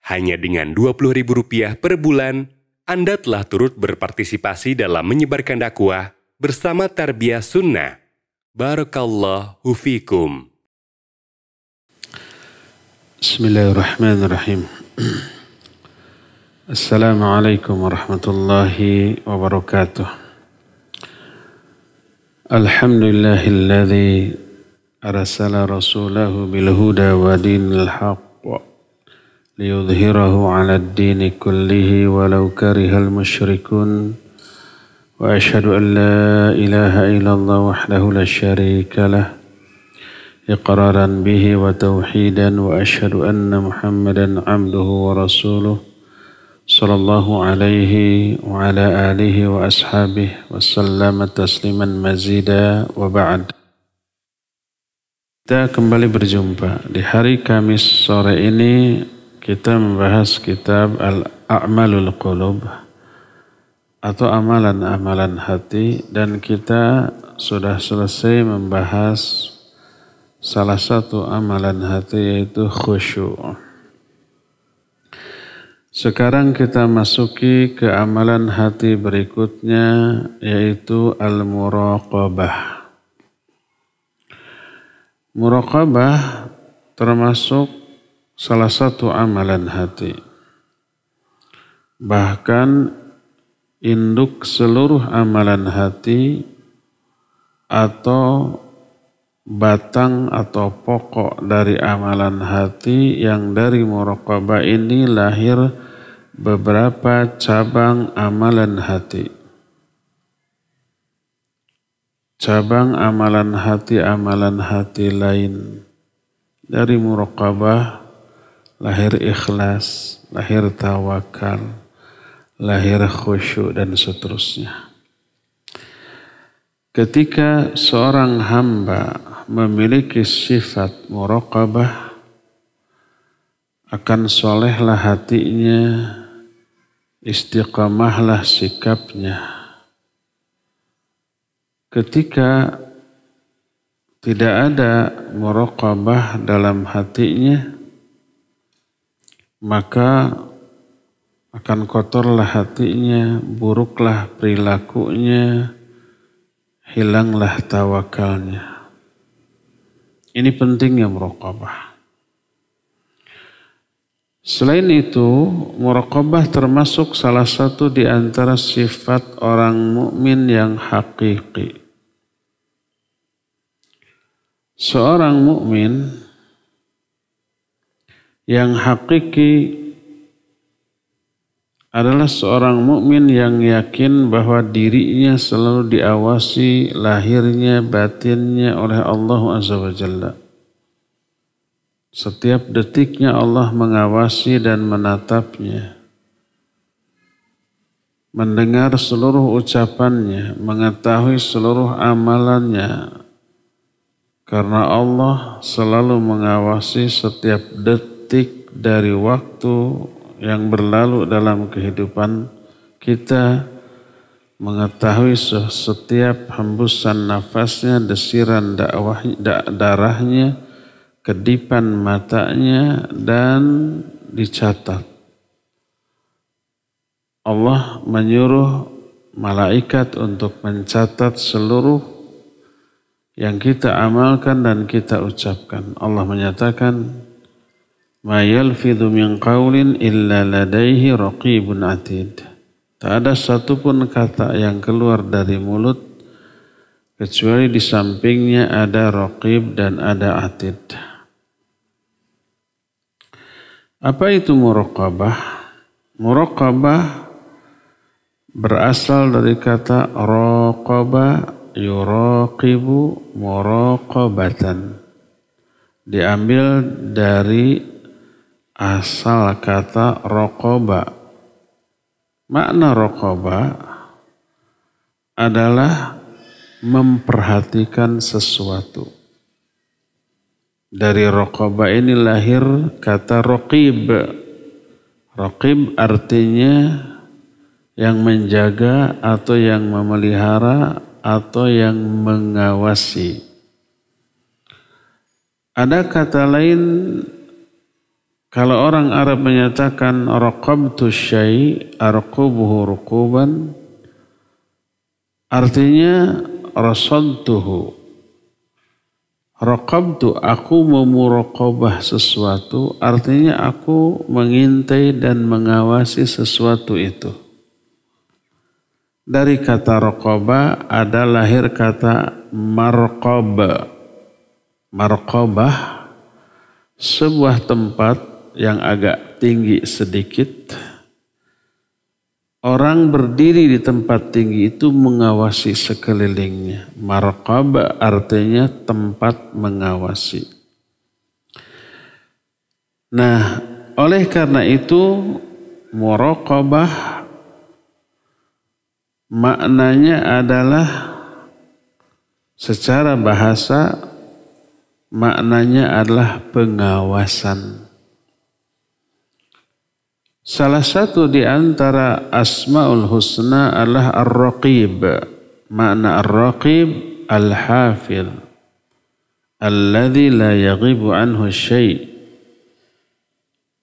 Hanya dengan Rp20.000 per bulan, Anda telah turut berpartisipasi dalam menyebarkan dakwah bersama Tarbiyah Sunnah. Barakallahu fikum. Bismillahirrahmanirrahim. Assalamualaikum warahmatullahi wabarakatuh. Alhamdulillahilladzi arsala rasulahu bil huda wa dinil haqq liyudhhirahu 'alad dini kullihi walau karihal musyrikun. Wa asyhadu an la ilaha illallah wahdahu la syarika lah iqraran bihi wa tauhidan wa asyhadu anna Muhammadan 'abduhu wa rasuluh sallallahu alaihi wa ala alihi wa ashabihi wa sallama tasliman mazida wa ba'd. Kita kembali berjumpa di hari Kamis sore ini. Kita membahas kitab Al-A'malul Qulub atau amalan-amalan hati, dan kita sudah selesai membahas salah satu amalan hati, yaitu khusyuk. Sekarang kita masuki ke amalan hati berikutnya, yaitu al-muraqabah. Muraqabah termasuk salah satu amalan hati. Bahkan induk seluruh amalan hati atau batang atau pokok dari amalan hati, yang dari muraqabah ini lahir beberapa cabang amalan hati. Cabang amalan hati lain. Dari muraqabah lahir ikhlas, lahir tawakal, lahir khusyuk, dan seterusnya. Ketika seorang hamba memiliki sifat muraqabah, akan solehlah hatinya, istiqamahlah sikapnya. Ketika tidak ada muraqabah dalam hatinya, maka akan kotorlah hatinya, buruklah perilakunya, hilanglah tawakalnya. Ini pentingnya muraqabah. Selain itu, muraqabah termasuk salah satu di antara sifat orang mukmin yang hakiki. Seorang mukmin yang hakiki adalah seorang mukmin yang yakin bahwa dirinya selalu diawasi lahirnya, batinnya oleh Allah Azza wa Jalla. Setiap detiknya Allah mengawasi dan menatapnya, mendengar seluruh ucapannya, mengetahui seluruh amalannya, karena Allah selalu mengawasi setiap detik dari waktu yang berlalu dalam kehidupan kita, mengetahui setiap hembusan nafasnya, desiran darahnya, kedipan matanya, dan dicatat. Allah menyuruh malaikat untuk mencatat seluruh yang kita amalkan dan kita ucapkan. Allah menyatakan, ma yalfidhu min qawlin illa ladaihi raqibun atid. Tak ada satupun kata yang keluar dari mulut kecuali di sampingnya ada raqib dan ada atid. Apa itu muraqabah? Muraqabah berasal dari kata raqaba yuraqibu muraqabatan. Diambil dari asal kata raqaba. Makna raqaba adalah memperhatikan sesuatu. Dari raqaba ini lahir kata raqib. Raqib artinya yang menjaga atau yang memelihara atau yang mengawasi. Ada kata lain Kalau orang Arab menyatakan raqabtu syai' arqubuhu ruquban, artinya rasadtuhu. Raqabtu, aku memuraqabah sesuatu, artinya aku mengintai dan mengawasi sesuatu itu. Dari kata raqabah ada lahir kata marqabah. Marqabah, sebuah tempat yang agak tinggi sedikit. Orang berdiri di tempat tinggi itu mengawasi sekelilingnya. Marqabah artinya tempat mengawasi. Nah, oleh karena itu muraqabah maknanya adalah secara bahasa maknanya adalah pengawasan. Salah satu di antara Asmaul Husna adalah Ar-Raqib. Makna Ar-Raqib Al-Hafidh, alladzi la yaghibu anhu syai'.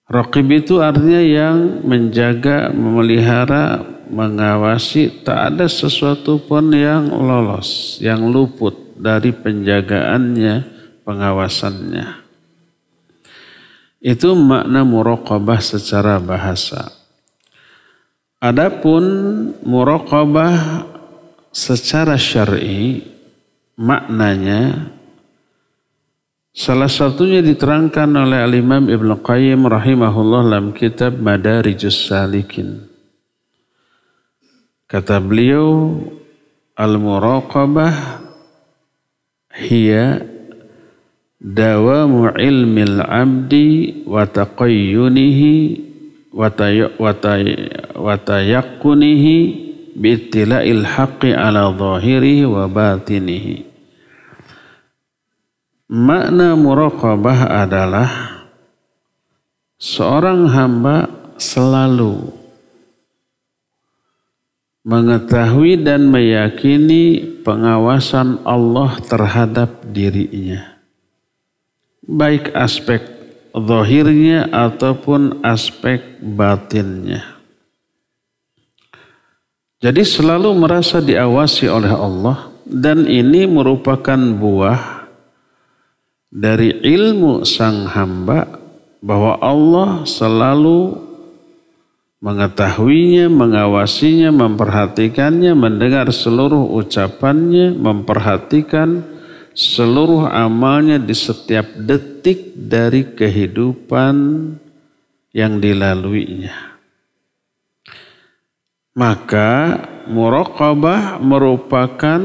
Raqib itu artinya yang menjaga, memelihara, mengawasi, tak ada sesuatu pun yang lolos, yang luput dari penjagaannya, pengawasannya. Itu makna muraqabah secara bahasa. Adapun muraqabah secara syar'i maknanya salah satunya diterangkan oleh Al-Imam Ibnu Qayyim rahimahullah dalam kitab Madarijus Salikin. Kata beliau, al-muraqabah hiya dawamu ilmil abdi wa taqayyunihi wa tayaqqunihi biittila'il haqqi ala zahirihi wa batinihi. Makna muraqabah adalah seorang hamba selalu mengetahui dan meyakini pengawasan Allah terhadap dirinya. Baik aspek zahirnya ataupun aspek batinnya. Jadi selalu merasa diawasi oleh Allah, dan ini merupakan buah dari ilmu sang hamba bahwa Allah selalu mengetahuinya, mengawasinya, memperhatikannya, mendengar seluruh ucapannya, memperhatikan seluruh amalnya di setiap detik dari kehidupan yang dilaluinya. Maka muraqabah merupakan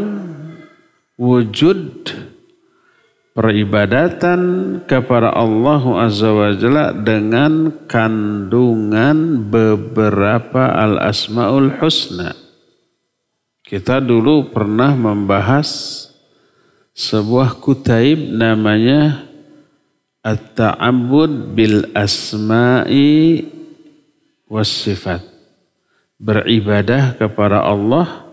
wujud peribadatan kepada Allah Azza wa Jalla dengan kandungan beberapa al-asmaul husna. Kita dulu pernah membahas sebuah kutaib namanya At-Ta'abbud bil Asma'i was Sifat. Beribadah kepada Allah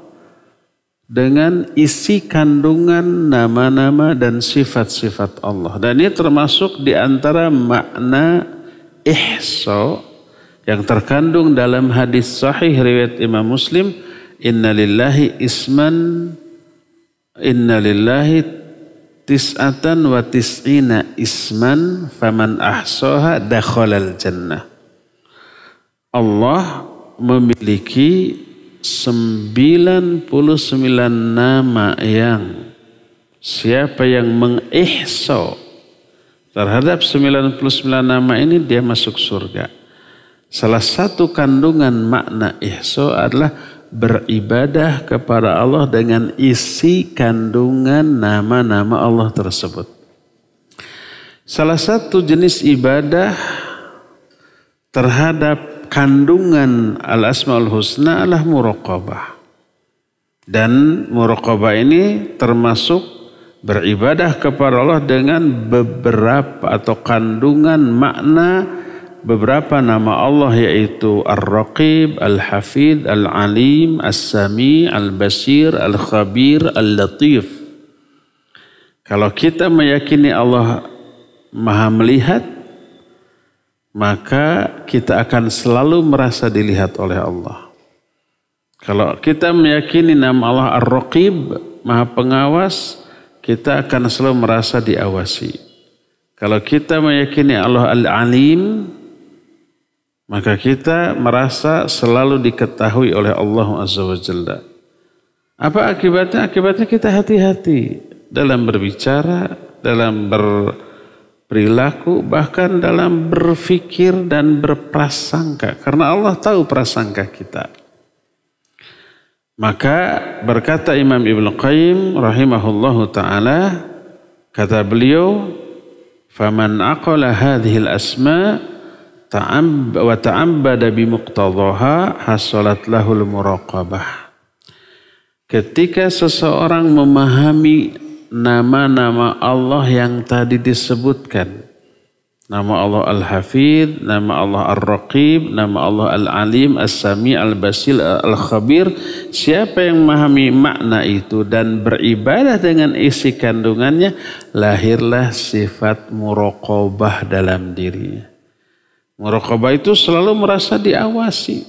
dengan isi kandungan nama-nama dan sifat-sifat Allah. Dan ini termasuk di antara makna ihsa yang terkandung dalam hadis sahih riwayat Imam Muslim, inna lillahi tis'atan wa tis'ina isman faman ahsaha dakhalal jannah. Allah memiliki 99 nama yang siapa yang mengihsa terhadap 99 nama ini dia masuk surga. Salah satu kandungan makna ihsa adalah beribadah kepada Allah dengan isi kandungan nama-nama Allah tersebut. Salah satu jenis ibadah terhadap kandungan al-asmaul husna adalah muraqabah. Dan muraqabah ini termasuk beribadah kepada Allah dengan beberapa atau kandungan makna beberapa nama Allah, yaitu Ar-Raqib, Al-Hafidh, Al-Alim, As-Sami, Al-Basir, Al-Khabir, Al-Latif. Kalau kita meyakini Allah Maha melihat, maka kita akan selalu merasa dilihat oleh Allah. Kalau kita meyakini nama Allah Ar-Raqib, Maha Pengawas, kita akan selalu merasa diawasi. Kalau kita meyakini Allah Al-Alim, maka kita merasa selalu diketahui oleh Allah Azza wa Jalla. Apa akibatnya? Akibatnya kita hati-hati dalam berbicara, dalam berperilaku, bahkan dalam berfikir dan berprasangka. Karena Allah tahu prasangka kita. Maka berkata Imam Ibnu Qayyim rahimahullahu ta'ala, kata beliau, "Faman aqala hadhil asma' wa ta'abbada bimuqtadhaha hasalat lahul muraqabah." Ketika seseorang memahami nama-nama Allah yang tadi disebutkan, nama Allah Al-Hafidh, nama Allah Ar-Raqib, nama Allah Al-Alim, As-Sami, Al-Basir, Al-Khabir. Siapa yang memahami makna itu dan beribadah dengan isi kandungannya, lahirlah sifat muraqabah dalam dirinya. Muraqabah itu selalu merasa diawasi.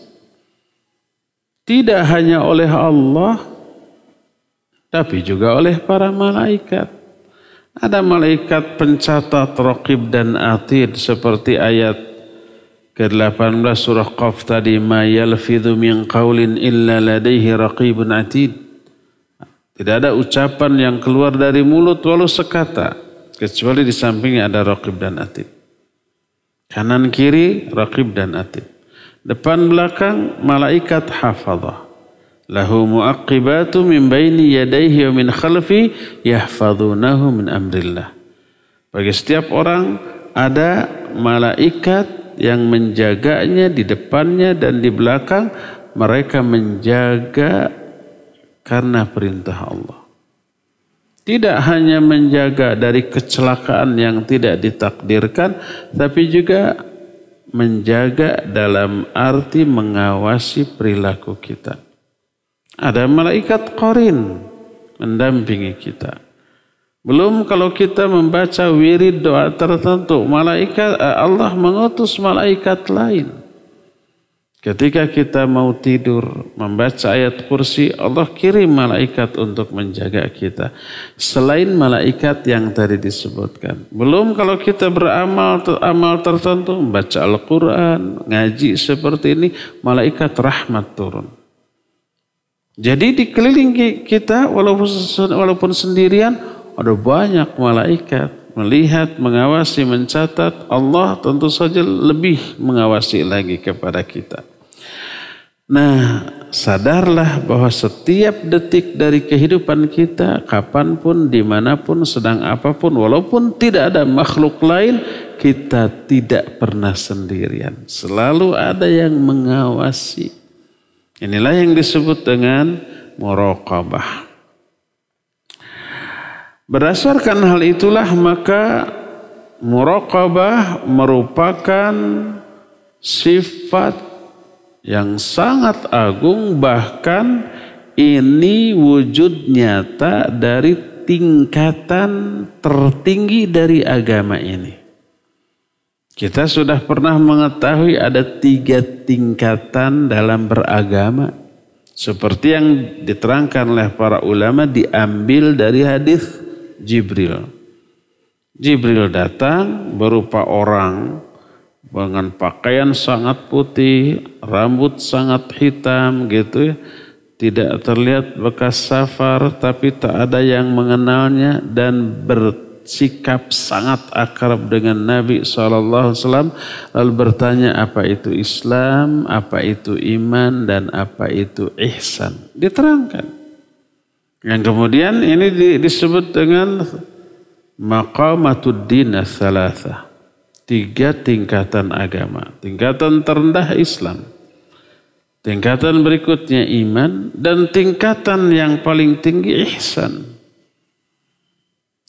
Tidak hanya oleh Allah, tapi juga oleh para malaikat. Ada malaikat pencatat, raqib dan atid seperti ayat ke-18 surah Qaf tadi, ma yalfidhu min qaulin illa ladaihi raqibun atid. Tidak ada ucapan yang keluar dari mulut walau sekata kecuali di sampingnya ada raqib dan atid. Kanan kiri raqib dan atid. Depan belakang malaikat hafadhah. Lahu mu'aqibatu min baini yadayhi wa min khalfi yahfazunahu min amrillah. Bagi setiap orang ada malaikat yang menjaganya di depannya dan di belakang. Mereka menjaga karena perintah Allah. Tidak hanya menjaga dari kecelakaan yang tidak ditakdirkan, tapi juga menjaga dalam arti mengawasi perilaku kita. Ada malaikat qarin mendampingi kita. Belum kalau kita membaca wirid doa tertentu, Allah mengutus malaikat lain. Ketika kita mau tidur membaca ayat kursi, Allah kirim malaikat untuk menjaga kita. Selain malaikat yang tadi disebutkan. Belum kalau kita beramal tertentu, membaca Al-Quran, ngaji seperti ini, malaikat rahmat turun. Jadi di keliling kita walaupun sendirian ada banyak malaikat melihat, mengawasi, mencatat. Allah tentu saja lebih mengawasi lagi kepada kita. Nah, sadarlah bahwa setiap detik dari kehidupan kita, kapanpun, dimanapun, sedang apapun, walaupun tidak ada makhluk lain, kita tidak pernah sendirian. Selalu ada yang mengawasi. Inilah yang disebut dengan muraqabah. Berdasarkan hal itulah maka muraqabah merupakan sifat yang sangat agung, bahkan ini wujud nyata dari tingkatan tertinggi dari agama ini. Kita sudah pernah mengetahui ada 3 tingkatan dalam beragama. Seperti yang diterangkan oleh para ulama diambil dari hadis Jibril. Jibril datang berupa orang dengan pakaian sangat putih, rambut sangat hitam gitu ya. Tidak terlihat bekas safar, tapi tak ada yang mengenalnya dan bersikap sangat akrab dengan Nabi SAW. Lalu bertanya apa itu Islam, apa itu iman, dan apa itu ihsan. Diterangkan. Yang kemudian ini disebut dengan maqamatud din ats-tsalatsah. 3 tingkatan agama. Tingkatan terendah Islam. Tingkatan berikutnya iman. Dan tingkatan yang paling tinggi ihsan.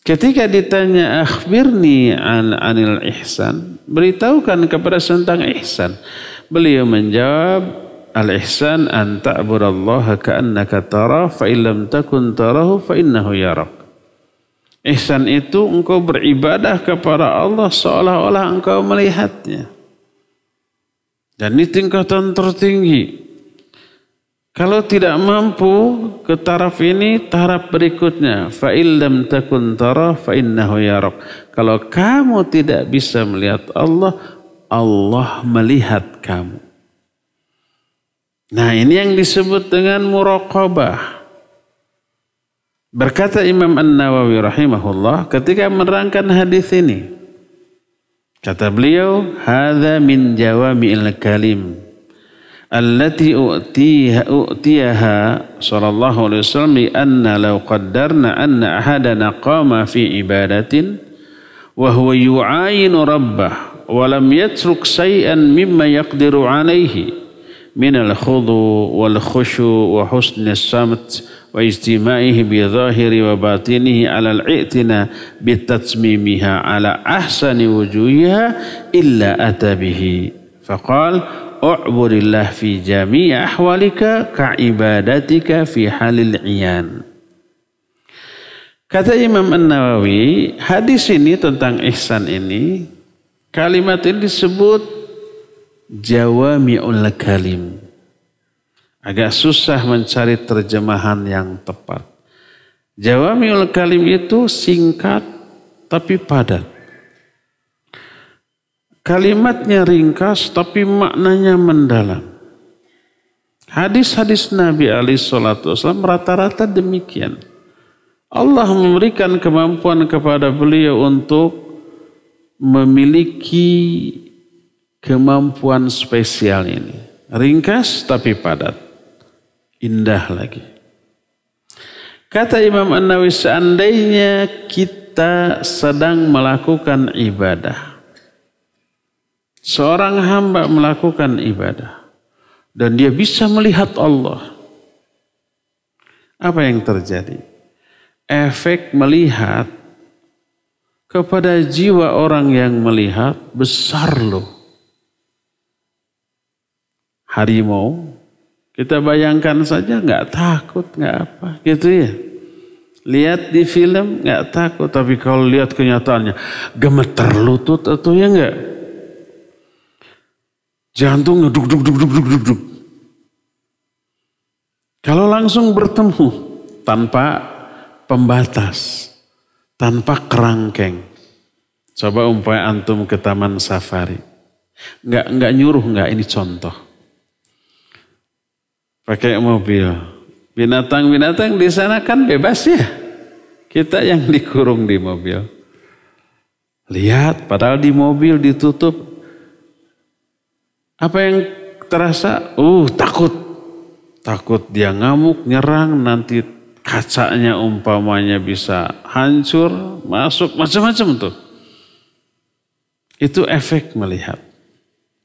Ketika ditanya akhbirni anil ihsan, beritahukan kepada tentang ihsan. Beliau menjawab, al-ihsan an ta'budallaha ka'annaka tara fa illam takun tarahu fa innahu yarak. Ihsan itu engkau beribadah kepada Allah seolah-olah engkau melihatnya. Dan ini tingkatan tertinggi. Kalau tidak mampu ke taraf ini, taraf berikutnya. Fa illam takun tara fa innahu yarak. Kalau kamu tidak bisa melihat Allah, Allah melihat kamu. Nah, ini yang disebut dengan muraqabah. Berkata Imam An-Nawawi rahimahullah ketika menerangkan hadis ini, kata beliau, hadza min jawami'il kalim allati u'tiyaha sallallahu alaihi wasallam anna law qaddarna anna ahadana qama fi ibadatin wa huwa yu'ayinu rabbah wa lam yatruk shay'an mimma yaqdiru alayhi min al-khudu wal khushu wa husni as-samt wa ijtima'ihi bi zahiri wa batinihi ala al-i'tina bi tatmimiha ala ahsani wujuhiha illa atabihi faqala u'budillah fi jami'i ahwalika ka'ibadatika fi halil iyan. Kata Imam An-Nawawi, hadis ini tentang ihsan ini, kalimat ini disebut jawami'ul kalim. Agak susah mencari terjemahan yang tepat. Jawami'ul kalim itu singkat tapi padat. Kalimatnya ringkas tapi maknanya mendalam. Hadis-hadis Nabi SAW rata-rata demikian. Allah memberikan kemampuan kepada beliau untuk memiliki kemampuan spesial ini. Ringkas tapi padat. Indah lagi. Kata Imam An-Nawawi, seandainya kita sedang melakukan ibadah, seorang hamba melakukan ibadah dan dia bisa melihat Allah. Apa yang terjadi? Efek melihat kepada jiwa orang yang melihat besar loh. Harimau, kita bayangkan saja nggak takut, nggak apa, gitu ya. Lihat di film nggak takut, tapi kalau lihat kenyataannya gemeter lutut atau ya nggak? Jantungnya duk. Kalau langsung bertemu tanpa pembatas, tanpa kerangkeng. Coba umpamanya antum ke taman safari. Enggak nyuruh, enggak, ini contoh. Pakai mobil. Binatang-binatang di sana kan bebas ya. Kita yang dikurung di mobil. Lihat, padahal di mobil ditutup. Apa yang terasa? Takut. Takut dia ngamuk, nyerang, nanti kacanya umpamanya bisa hancur, masuk, macam-macam tuh. Itu efek melihat.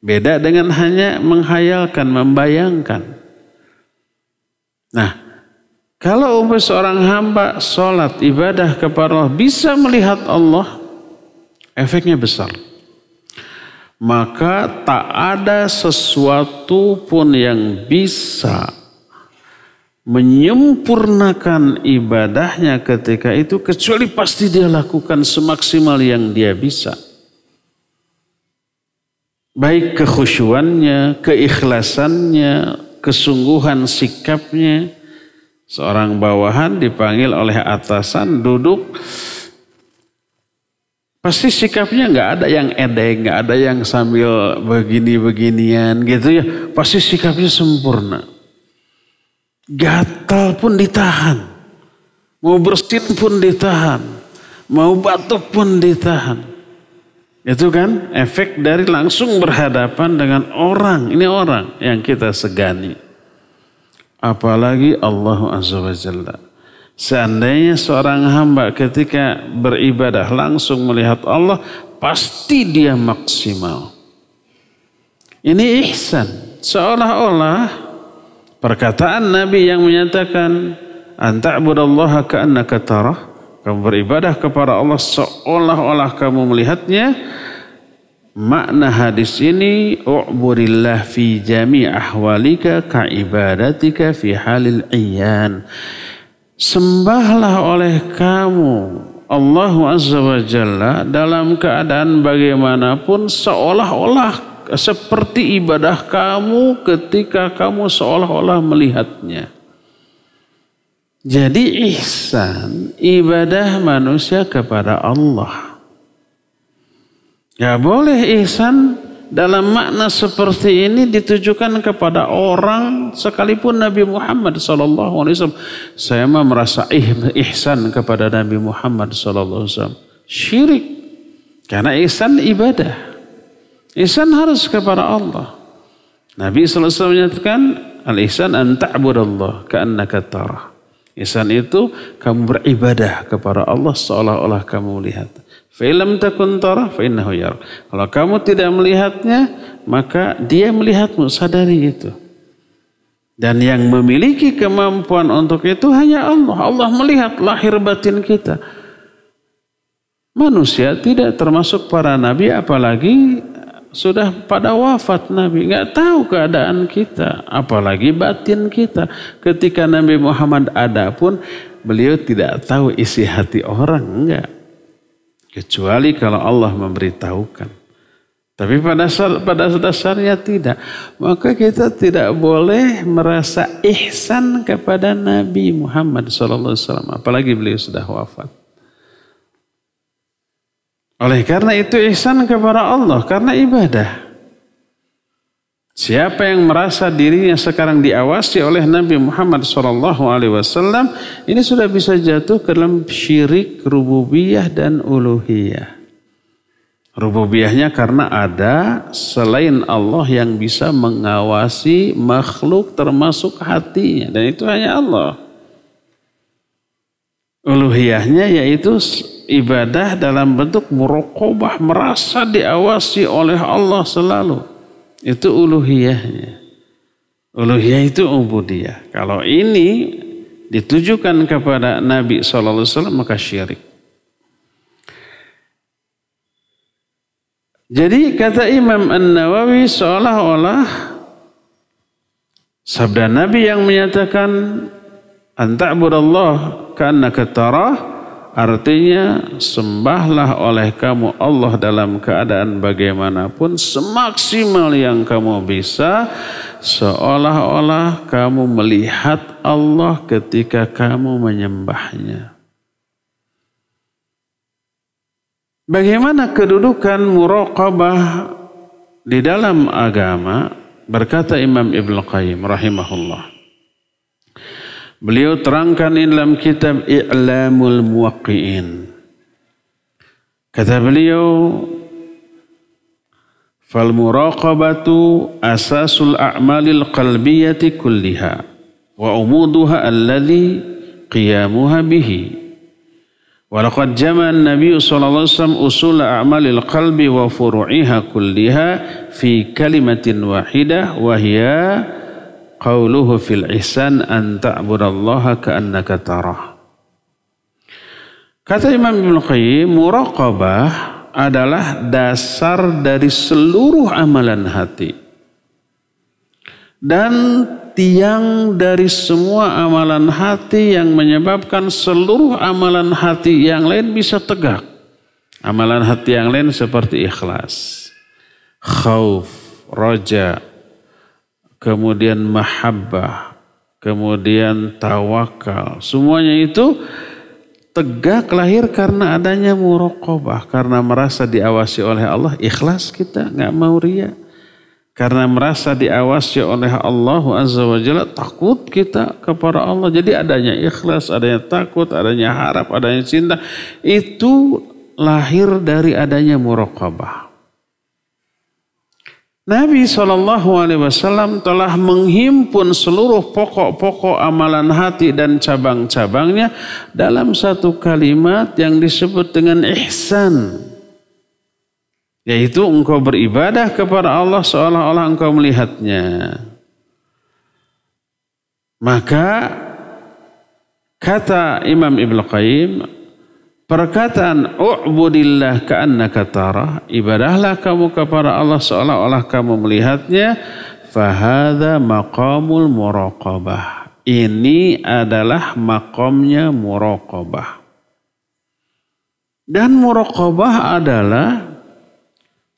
Beda dengan hanya menghayalkan, membayangkan. Nah, kalau seorang hamba sholat, ibadah kepada Allah, bisa melihat Allah, efeknya besar. Maka tak ada sesuatu pun yang bisa menyempurnakan ibadahnya ketika itu kecuali pasti dia lakukan semaksimal yang dia bisa. Baik kekhusyuannya, keikhlasannya, kesungguhan sikapnya. Seorang bawahan dipanggil oleh atasan duduk, pasti sikapnya nggak ada yang edeng, nggak ada yang sambil begini-beginian gitu ya. Pasti sikapnya sempurna. Gatal pun ditahan. Mau bersin pun ditahan. Mau batuk pun ditahan. Itu kan efek dari langsung berhadapan dengan orang. Ini orang yang kita segani. Apalagi Allah Azza wa Jalla. Seandainya seorang hamba ketika beribadah langsung melihat Allah, pasti dia maksimal. Ini ihsan. Seolah-olah perkataan Nabi yang menyatakan anta'budallaha ka'annaka tarah, kamu beribadah kepada Allah seolah-olah kamu melihatnya. Makna hadis ini u'burillah fi jami' ahwalika ka'ibadatika fi halil iyan. Sembahlah oleh kamu Allah Azza wa Jalla dalam keadaan bagaimanapun seolah-olah seperti ibadah kamu ketika kamu seolah-olah melihatnya. Jadi ihsan ibadah manusia kepada Allah. Ya boleh ihsan dalam makna seperti ini ditujukan kepada orang sekalipun Nabi Muhammad SAW. Saya mah merasa ihsan kepada Nabi Muhammad SAW. Syirik. Karena ihsan ibadah. Ihsan harus kepada Allah. Nabi SAW menyatakan al-ihsan an ta'budallah ka'annaka tarah. Ihsan itu kamu beribadah kepada Allah seolah-olah kamu melihat. Fa'ilam takun tarah fa'innahu yara. Kalau kamu tidak melihatnya, maka dia melihatmu, sadari itu. Dan yang memiliki kemampuan untuk itu hanya Allah. Allah melihat lahir batin kita. Manusia tidak termasuk para nabi, apalagi sudah pada wafat Nabi, nggak tahu keadaan kita, apalagi batin kita. Ketika Nabi Muhammad ada pun beliau tidak tahu isi hati orang, enggak. Kecuali kalau Allah memberitahukan. Tapi pada dasarnya tidak. Maka kita tidak boleh merasa ihsan kepada Nabi Muhammad SAW, apalagi beliau sudah wafat. Oleh karena itu ihsan kepada Allah karena ibadah. Siapa yang merasa dirinya sekarang diawasi oleh Nabi Muhammad SAW, ini sudah bisa jatuh ke dalam syirik rububiyah dan uluhiyah. Rububiyahnya karena ada selain Allah yang bisa mengawasi makhluk termasuk hatinya, dan itu hanya Allah. Uluhiyahnya yaitu ibadah dalam bentuk muraqabah, merasa diawasi oleh Allah selalu. Itu uluhiyahnya. Uluhiyah itu ubudiyah. Kalau ini ditujukan kepada Nabi SAW maka syirik. Jadi kata Imam An-Nawawi seolah-olah sabda Nabi yang menyatakan anta'budallah ka'annaka tarah, artinya sembahlah oleh kamu Allah dalam keadaan bagaimanapun semaksimal yang kamu bisa, seolah-olah kamu melihat Allah ketika kamu menyembahnya. Bagaimana kedudukan muraqabah di dalam agama? Berkata Imam Ibnu Qayyim rahimahullah. Beliau terangkan dalam kitab I'lamul Muwaqqi'in. Kata beliau, fal muraqabatu asasul a'malil qalbiyati kulliha wa umuduha alladhi qiyamuha bihi. Wa laqad jama'a an-nabiy sallallahu alaihi wasallam usul a'malil qalbi wa furu'iha kulliha fi kalimatin wahidah wa hiya qauluhu fil ihsan an ta'budallaha ka'annaka tarah. Kata Imam Ibnu Qayyim, muraqabah adalah dasar dari seluruh amalan hati dan tiang dari semua amalan hati yang menyebabkan seluruh amalan hati yang lain bisa tegak. Amalan hati yang lain seperti ikhlas, khauf, raja, kemudian mahabbah, kemudian tawakal. Semuanya itu tegak lahir karena adanya muraqabah. Karena merasa diawasi oleh Allah, ikhlas kita, nggak mau riya. Karena merasa diawasi oleh Allah Azza wa Jalla, takut kita kepada Allah. Jadi adanya ikhlas, adanya takut, adanya harap, adanya cinta. Itu lahir dari adanya muraqabah. Nabi SAW telah menghimpun seluruh pokok-pokok amalan hati dan cabang-cabangnya dalam satu kalimat yang disebut dengan ihsan. Yaitu engkau beribadah kepada Allah seolah-olah engkau melihatnya. Maka kata Imam Ibnu Qayyim, perkataan u'budillah ka'annaka tarah, ibadahlah kamu kepada Allah seolah-olah kamu melihatnya, fahadha maqamul muraqabah. Ini adalah maqamnya muraqabah. Dan muraqabah adalah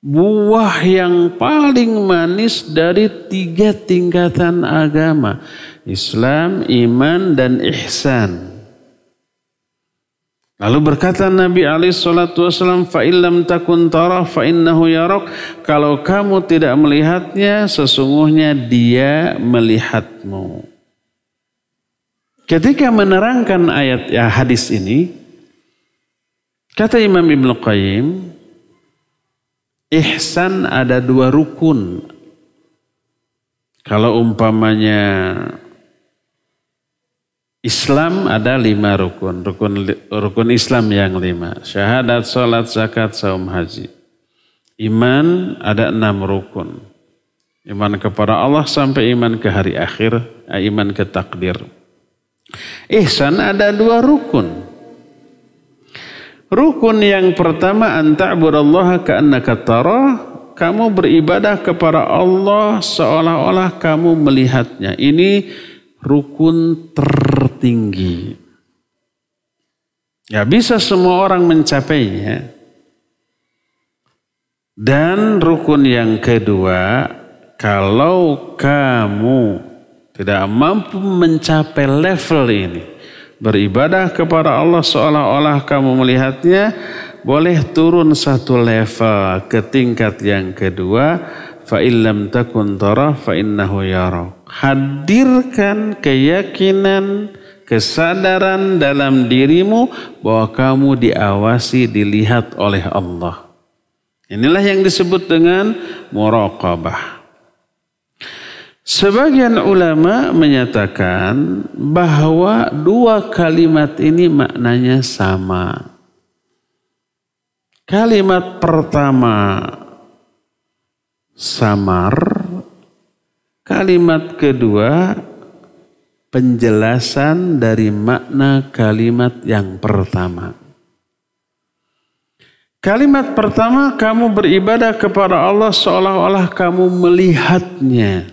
buah yang paling manis dari 3 tingkatan agama. Islam, iman, dan ihsan. Lalu berkata Nabi SAW, فَإِنْ لَمْ تَكُنْ تَرَى فَإِنَّهُ يَرَكْ. Kalau kamu tidak melihatnya, sesungguhnya dia melihatmu. Ketika menerangkan hadis ini, kata Imam Ibnu Qayyim, ihsan ada 2 rukun. Kalau umpamanya Islam ada 5 rukun. Rukun Islam yang 5. Syahadat, salat, zakat, saum, haji. Iman ada 6 rukun. Iman kepada Allah sampai iman ke hari akhir, iman ke takdir. Ihsan ada 2 rukun. Rukun yang pertama, an ta'budallaha ka'annaka tarah. Kamu beribadah kepada Allah seolah-olah kamu melihatnya. Ini rukun tertinggi. Ya, bisa semua orang mencapainya. Dan rukun yang kedua, kalau kamu tidak mampu mencapai level ini, beribadah kepada Allah seolah-olah kamu melihatnya, boleh turun 1 level ke tingkat yang kedua, فَإِنْ لَمْ تَكُنْ تَرَى فَإِنَّهُ يَرَكْ. Hadirkan keyakinan, kesadaran dalam dirimu bahwa kamu diawasi, dilihat oleh Allah. Inilah yang disebut dengan muraqabah. Sebagian ulama menyatakan bahwa 2 kalimat ini maknanya sama. Kalimat pertama samar, kalimat kedua penjelasan dari makna kalimat yang pertama. Kalimat pertama, kamu beribadah kepada Allah seolah-olah kamu melihatnya.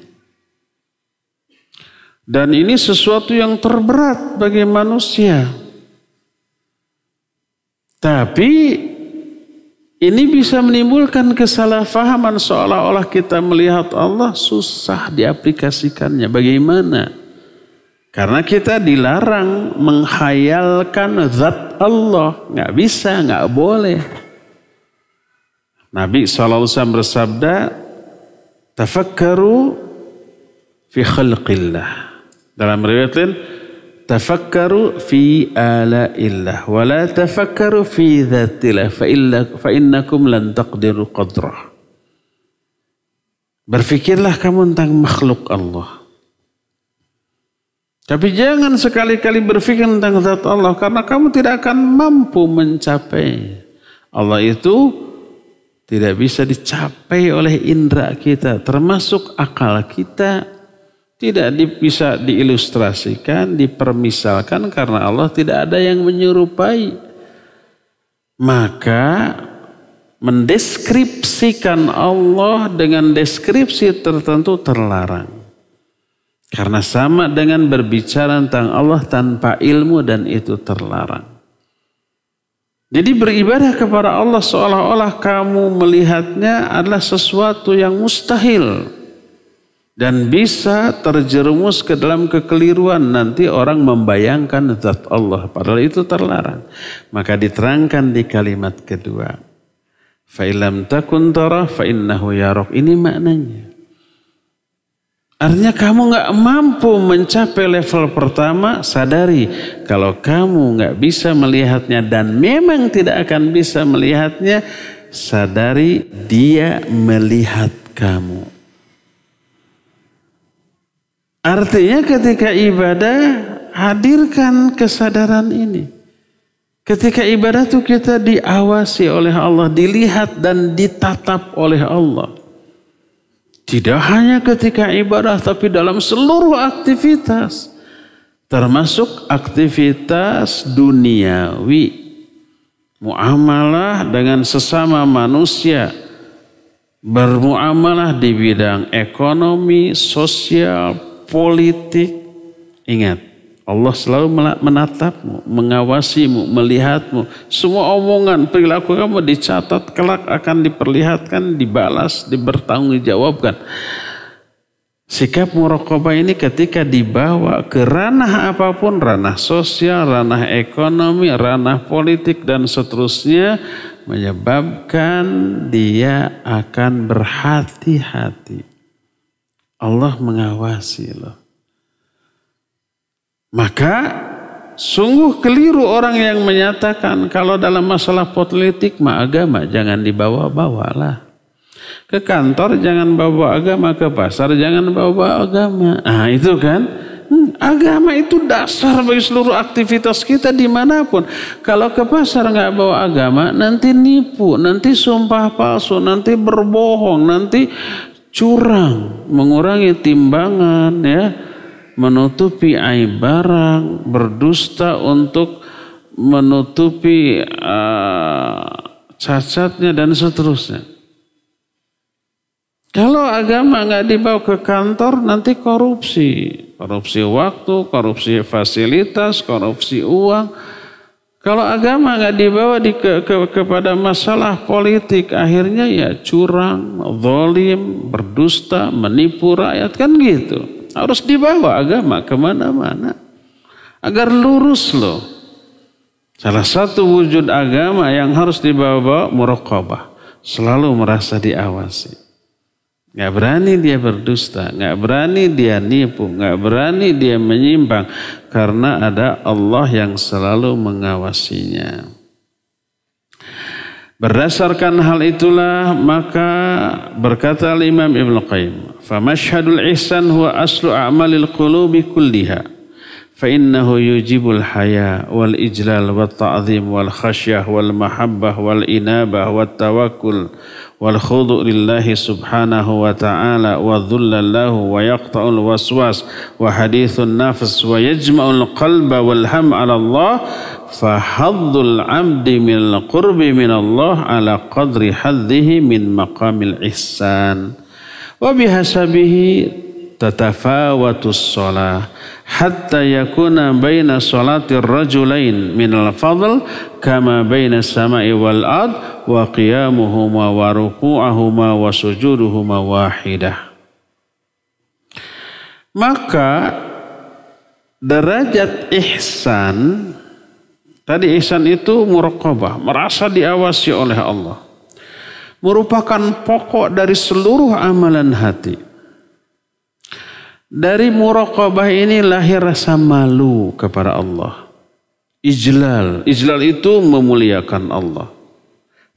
Dan ini sesuatu yang terberat bagi manusia. Tapi ini bisa menimbulkan kesalahpahaman seolah-olah kita melihat Allah, susah diaplikasikannya. Bagaimana? Karena kita dilarang menghayalkan zat Allah. Nggak bisa, nggak boleh. Nabi SAW bersabda, tafakkaru fi khalqillah. Dalam riwayat lain, tafakkaru fi ala'illah wa la tafakkaru fi dhatillah fa innakum lan taqdiru qadrah. Berfikirlah kamu tentang makhluk Allah. Tapi jangan sekali-kali berfikir tentang zat Allah, karena kamu tidak akan mampu mencapai. Allah itu tidak bisa dicapai oleh indera kita, termasuk akal kita. Tidak bisa diilustrasikan, dipermisalkan, karena Allah tidak ada yang menyerupai. Maka mendeskripsikan Allah dengan deskripsi tertentu terlarang. Karena sama dengan berbicara tentang Allah tanpa ilmu, dan itu terlarang. Jadi beribadah kepada Allah seolah-olah kamu melihatnya adalah sesuatu yang mustahil. Dan bisa terjerumus ke dalam kekeliruan. Nanti orang membayangkan zat Allah. Padahal itu terlarang. Maka diterangkan di kalimat kedua. فَإِلَّمْ تَكُنْ تَرَى فَإِنَّهُ يَرَكْ. Ini maknanya. Artinya kamu gak mampu mencapai level pertama. Sadari kalau kamu gak bisa melihatnya. Dan memang tidak akan bisa melihatnya. Sadari dia melihat kamu. Artinya ketika ibadah, hadirkan kesadaran ini. Ketika ibadah itu kita diawasi oleh Allah, dilihat dan ditatap oleh Allah. Tidak hanya ketika ibadah, tapi dalam seluruh aktivitas. Termasuk aktivitas duniawi. Muamalah dengan sesama manusia. Bermuamalah di bidang ekonomi, sosial, politik. Ingat, Allah selalu menatapmu, mengawasimu, melihatmu. Semua omongan, perilaku kamu dicatat, kelak akan diperlihatkan, dibalas, dibertanggungjawabkan. Sikap muraqabah ini ketika dibawa ke ranah apapun, ranah sosial, ranah ekonomi, ranah politik dan seterusnya, menyebabkan dia akan berhati-hati. Allah mengawasi loh. Maka sungguh keliru orang yang menyatakan kalau dalam masalah politik mah agama jangan dibawa-bawalah. Ke kantor jangan bawa agama, ke pasar jangan bawa agama. Nah itu kan, agama itu dasar bagi seluruh aktivitas kita dimanapun. Kalau ke pasar nggak bawa agama, nanti nipu, nanti sumpah palsu, nanti berbohong, nanti curang, mengurangi timbangan, ya, menutupi aib barang, berdusta untuk menutupi cacatnya dan seterusnya. Kalau agama nggak dibawa ke kantor, nanti korupsi waktu, korupsi fasilitas, korupsi uang. Kalau agama nggak dibawa kepada masalah politik, akhirnya ya curang, zalim, berdusta, menipu rakyat, kan gitu. Harus dibawa agama kemana-mana agar lurus loh. Salah satu wujud agama yang harus dibawa muraqabah, selalu merasa diawasi. Gak berani dia berdusta, gak berani dia nipu, gak berani dia menyimpang, karena ada Allah yang selalu mengawasinya. Berdasarkan hal itulah maka berkata Imam Ibnu Qayyim, "Famashhadul ihsan huwa aslu a'malil qulubi kulliha, fa innahu yujibul haya wal ijlal wat ta'zim wal khasyah wal mahabbah wal inabah wat tawakkul wal khudu' lillahi subhanahu wa ta'ala wa dhulla lahu wa yaqta'ul waswas wa hadithun nafs wa yajma'ul qalba wal ham 'ala Allah fa haddul 'abdi minal qurbi min Allah ala qadri haddihi min maqamil ihsan wa bihasabihi tatafawatus shalah hatta yakuna baina salatir rajulain minal fadl kama baina samai wal ard wa qiyamuhuma wa ruku'ahuma wa sujuduhuma wahidah." Maka derajat ihsan, tadi ihsan itu muraqabah, merasa diawasi oleh Allah, merupakan pokok dari seluruh amalan hati. Dari muraqabah ini lahir rasa malu kepada Allah. Ijlal itu memuliakan Allah.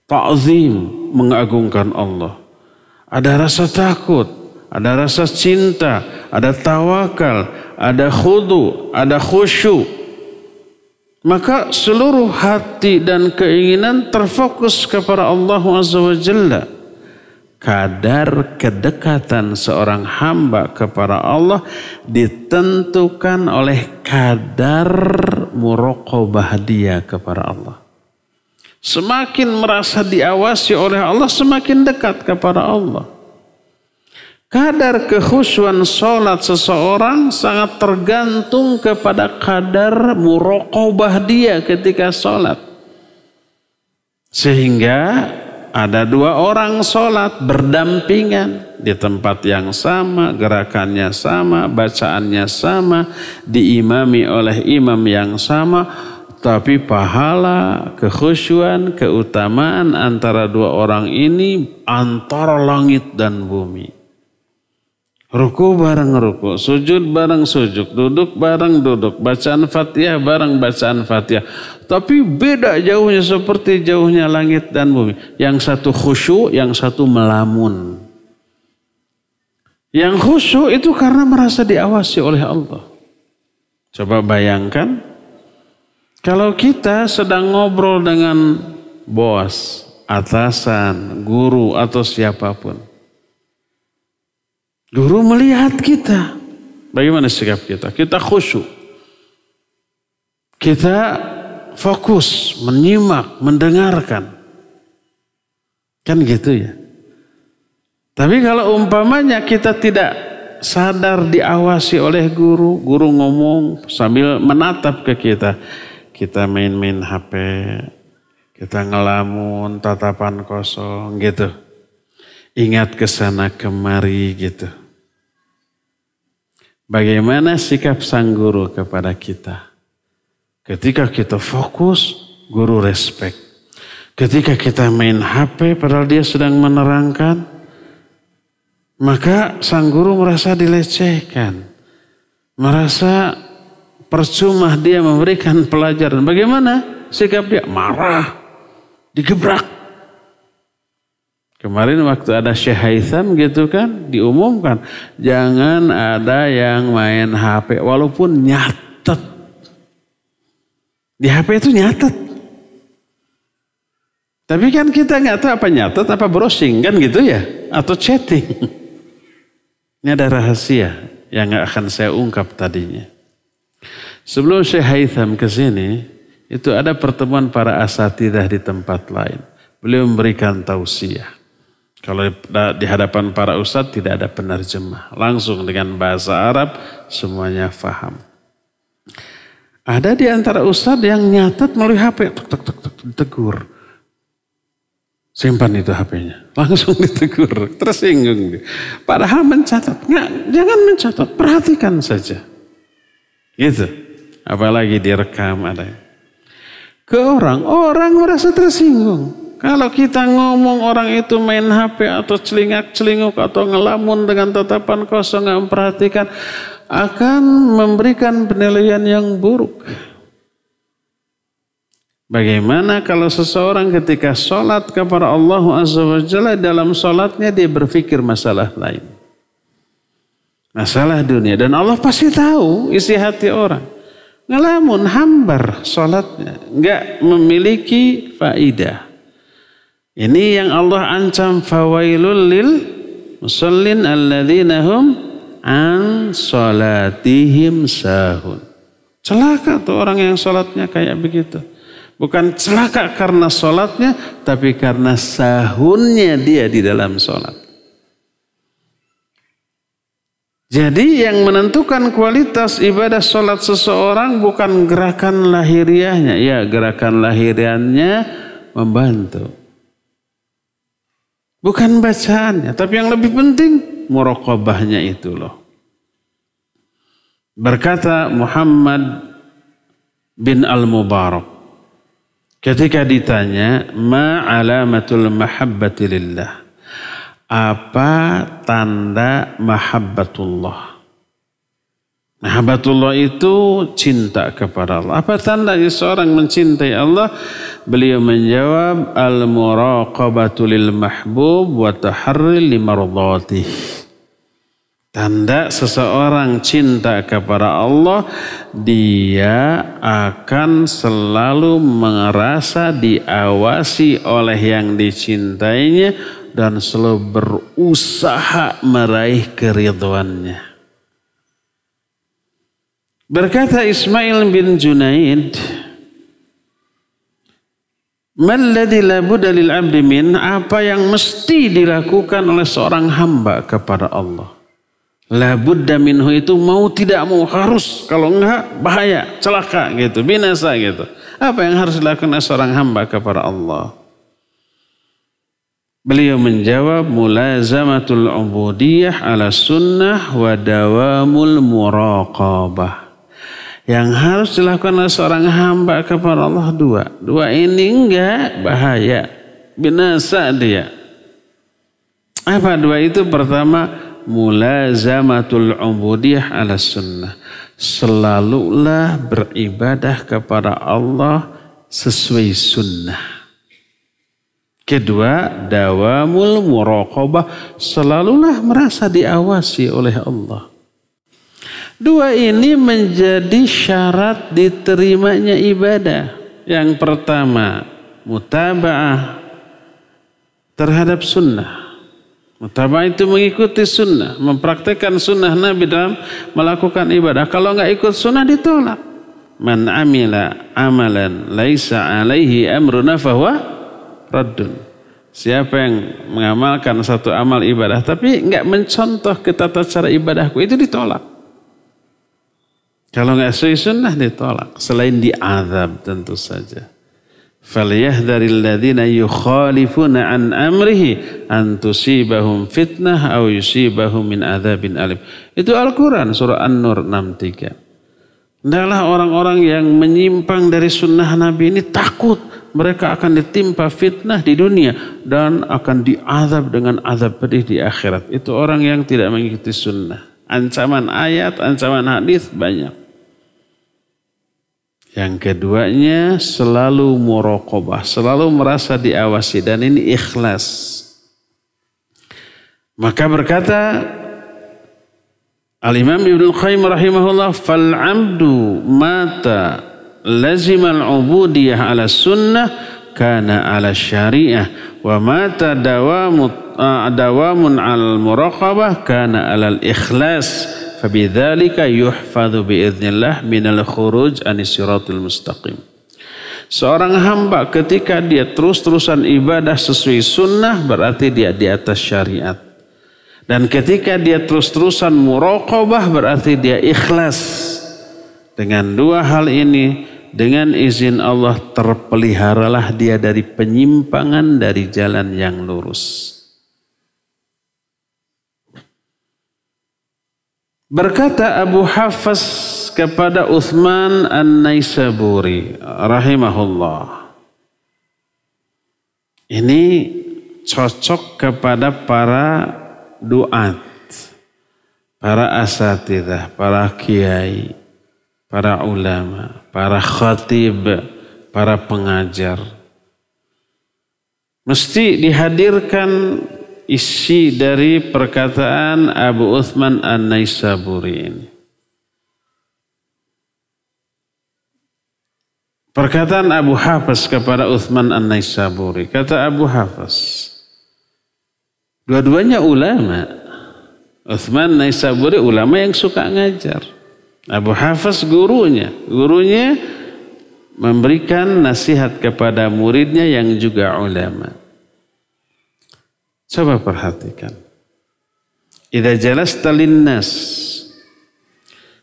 Ta'zim, mengagungkan Allah. Ada rasa takut, ada rasa cinta, ada tawakal, ada khudu, ada khusyuk. Maka seluruh hati dan keinginan terfokus kepada Allah Azza wa Jalla. Kadar kedekatan seorang hamba kepada Allah ditentukan oleh kadar muraqabah dia kepada Allah. Semakin merasa diawasi oleh Allah, semakin dekat kepada Allah. Kadar kekhusyuan sholat seseorang sangat tergantung kepada kadar muraqabah dia ketika sholat. Sehingga ada dua orang sholat berdampingan di tempat yang sama, gerakannya sama, bacaannya sama, diimami oleh imam yang sama, tapi pahala, kekhusyuan, keutamaan antara dua orang ini antara langit dan bumi. Ruku bareng ruku, sujud bareng sujud, duduk bareng duduk, bacaan Fatihah bareng bacaan Fatihah. Tapi beda jauhnya seperti jauhnya langit dan bumi. Yang satu khusyuk, yang satu melamun. Yang khusyuk itu karena merasa diawasi oleh Allah. Coba bayangkan, kalau kita sedang ngobrol dengan bos, atasan, guru atau siapapun. Guru melihat kita. Bagaimana sikap kita? Kita khusyuk. Kita fokus, menyimak, mendengarkan. Kan gitu ya. Tapi kalau umpamanya kita tidak sadar diawasi oleh guru. Guru ngomong sambil menatap ke kita. Kita main-main HP, kita ngelamun, tatapan kosong gitu. Ingat ke sana kemari gitu. Bagaimana sikap sang guru kepada kita? Ketika kita fokus, guru respect. Ketika kita main HP padahal dia sedang menerangkan, maka sang guru merasa dilecehkan. Merasa percuma dia memberikan pelajaran. Bagaimana sikap dia? Marah, digebrak. Kemarin waktu ada Syekh Haitham gitu kan, diumumkan. Jangan ada yang main HP walaupun nyatet. Di HP itu nyatet. Tapi kan kita nggak tahu apa nyatet, apa browsing kan gitu ya. Atau chatting. Ini ada rahasia yang nggak akan saya ungkap tadinya. Sebelum Syekh Haitham ke sini, itu ada pertemuan para asatidzah di tempat lain. Beliau memberikan tausiah. Kalau di hadapan para ustadz tidak ada penerjemah. Langsung dengan bahasa Arab semuanya faham. Ada di antara ustadz yang nyatet melalui HP. Ditegur. Simpan itu HP-nya. Langsung ditegur. Tersinggung. Padahal mencatat. Nggak, jangan mencatat. Perhatikan saja. Gitu. Apalagi direkam ada. Ke orang merasa tersinggung. Kalau kita ngomong orang itu main HP atau celingak-celinguk atau ngelamun dengan tatapan kosong nggak memperhatikan, akan memberikan penilaian yang buruk. Bagaimana kalau seseorang ketika sholat kepada Allah Azza wa Jalla, dalam sholatnya dia berpikir masalah lain. Masalah dunia. Dan Allah pasti tahu isi hati orang. Ngelamun, hambar sholatnya. Nggak memiliki faidah. Ini yang Allah ancam, fawailul lil musallin alladzina hum an sholatihim sahun. Celaka tuh orang yang sholatnya kayak begitu. Bukan celaka karena sholatnya, tapi karena sahunnya dia di dalam sholat. Jadi yang menentukan kualitas ibadah sholat seseorang bukan gerakan lahiriahnya. Ya, gerakan lahiriahnya membantu. Bukan bacaannya, tapi yang lebih penting muraqabahnya itu loh. Berkata Muhammad bin Al-Mubarak ketika ditanya, ma alamatul mahabbati lillah? Apa tanda mahabbatullah? Mahabbatullah itu cinta kepada Allah. Apa tandanya seorang mencintai Allah? Beliau menjawab, al-muraqabatu lil mahbub wa taharri limardhatih. Tanda seseorang cinta kepada Allah, dia akan selalu merasa diawasi oleh yang dicintainya dan selalu berusaha meraih keridhoannya. Berkata Ismail bin Junaid, "Malladzi la budda lil 'abdi min?" Apa yang mesti dilakukan oleh seorang hamba kepada Allah? La budda minhu itu mau tidak mau harus, kalau enggak bahaya, celaka gitu, binasa gitu. Apa yang harus dilakukan oleh seorang hamba kepada Allah? Beliau menjawab, mulazamatul ubudiyah ala sunnah wa dawamul muraqabah. Yang harus dilakukan oleh seorang hamba kepada Allah dua. Dua ini enggak bahaya, binasa dia. Apa dua itu? Pertama, mulazamatul ubudiyah ala sunnah. Selalulah beribadah kepada Allah sesuai sunnah. Kedua, dawamul muraqabah. Selalulah merasa diawasi oleh Allah. Dua ini menjadi syarat diterimanya ibadah. Yang pertama, mutaba'ah terhadap sunnah. Mutaba'ah itu mengikuti sunnah, mempraktikkan sunnah Nabi dalam melakukan ibadah. Kalau enggak ikut sunnah ditolak. Man amila amalan laisa alaihi amruna fahuwa raddun. Siapa yang mengamalkan satu amal ibadah tapi enggak mencontoh ke tata cara ibadahku, itu ditolak. Kalau enggak sesuai sunnah ditolak. Selain diazab tentu saja. Falyahdharil ladzina yukhalifuna an amrihi an tusibahum fitnah aw yusibahum min adzabin alim. Itu Al-Quran surah An-Nur 63. Hendaklah orang-orang yang menyimpang dari sunnah Nabi ini takut mereka akan ditimpa fitnah di dunia dan akan diazab dengan azab pedih di akhirat. Itu orang yang tidak mengikuti sunnah. Ancaman ayat, ancaman hadis banyak. Yang keduanya selalu muraqabah, selalu merasa diawasi dan ini ikhlas. Maka berkata Al-Imam Ibnu Qayyim rahimahullah, fal 'abdu mata lazimal ubudiyah ala sunnah kana ala syariah wa mata dawamun al muraqabah kana ala al ikhlas fabidzalika yuhfadzu biidznillah minal khuruj anis siratal mustaqim. Seorang hamba ketika dia terus-terusan ibadah sesuai sunnah berarti dia di atas syariat. Dan ketika dia terus-terusan muraqabah berarti dia ikhlas. Dengan dua hal ini, dengan izin Allah terpeliharalah dia dari penyimpangan dari jalan yang lurus. Berkata Abu Hafs kepada Uthman An-Naisaburi rahimahullah. Ini cocok kepada para duat, para asatidzah, para kiai, para ulama, para khatib, para pengajar. Mesti dihadirkan isi dari perkataan Abu Uthman An-Naisaburi ini. Perkataan Abu Hafs kepada Uthman An-Naisaburi. Kata Abu Hafs, dua-duanya ulama. Uthman An-Naisaburi ulama yang suka ngajar. Abu Hafs gurunya memberikan nasihat kepada muridnya yang juga ulama. Coba perhatikan. Idza jalasta linnas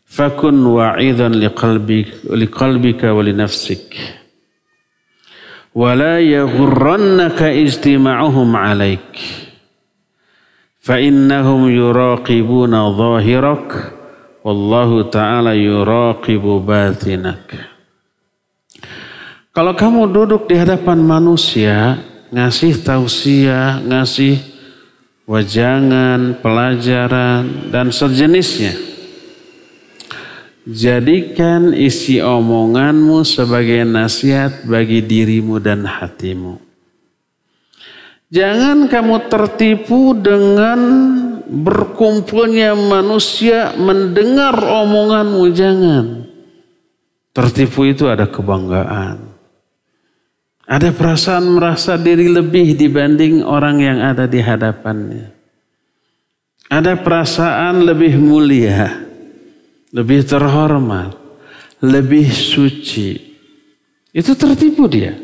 fakun wa'idan liqalbika wa linafsik. Wa la yaghurrannaka ijtima'uhum 'alaik. Fa innahum yuraqibuna zahirak wallahu ta'ala yuraqibu batinak. Kalau kamu duduk di hadapan manusia, ngasih tausiah, ngasih wajangan, pelajaran, dan sejenisnya. Jadikan isi omonganmu sebagai nasihat bagi dirimu dan hatimu. Jangan kamu tertipu dengan berkumpulnya manusia mendengar omonganmu, jangan. Tertipu itu ada kebanggaan. Ada perasaan merasa diri lebih dibanding orang yang ada di hadapannya. Ada perasaan lebih mulia, lebih terhormat, lebih suci. Itu tertipu dia.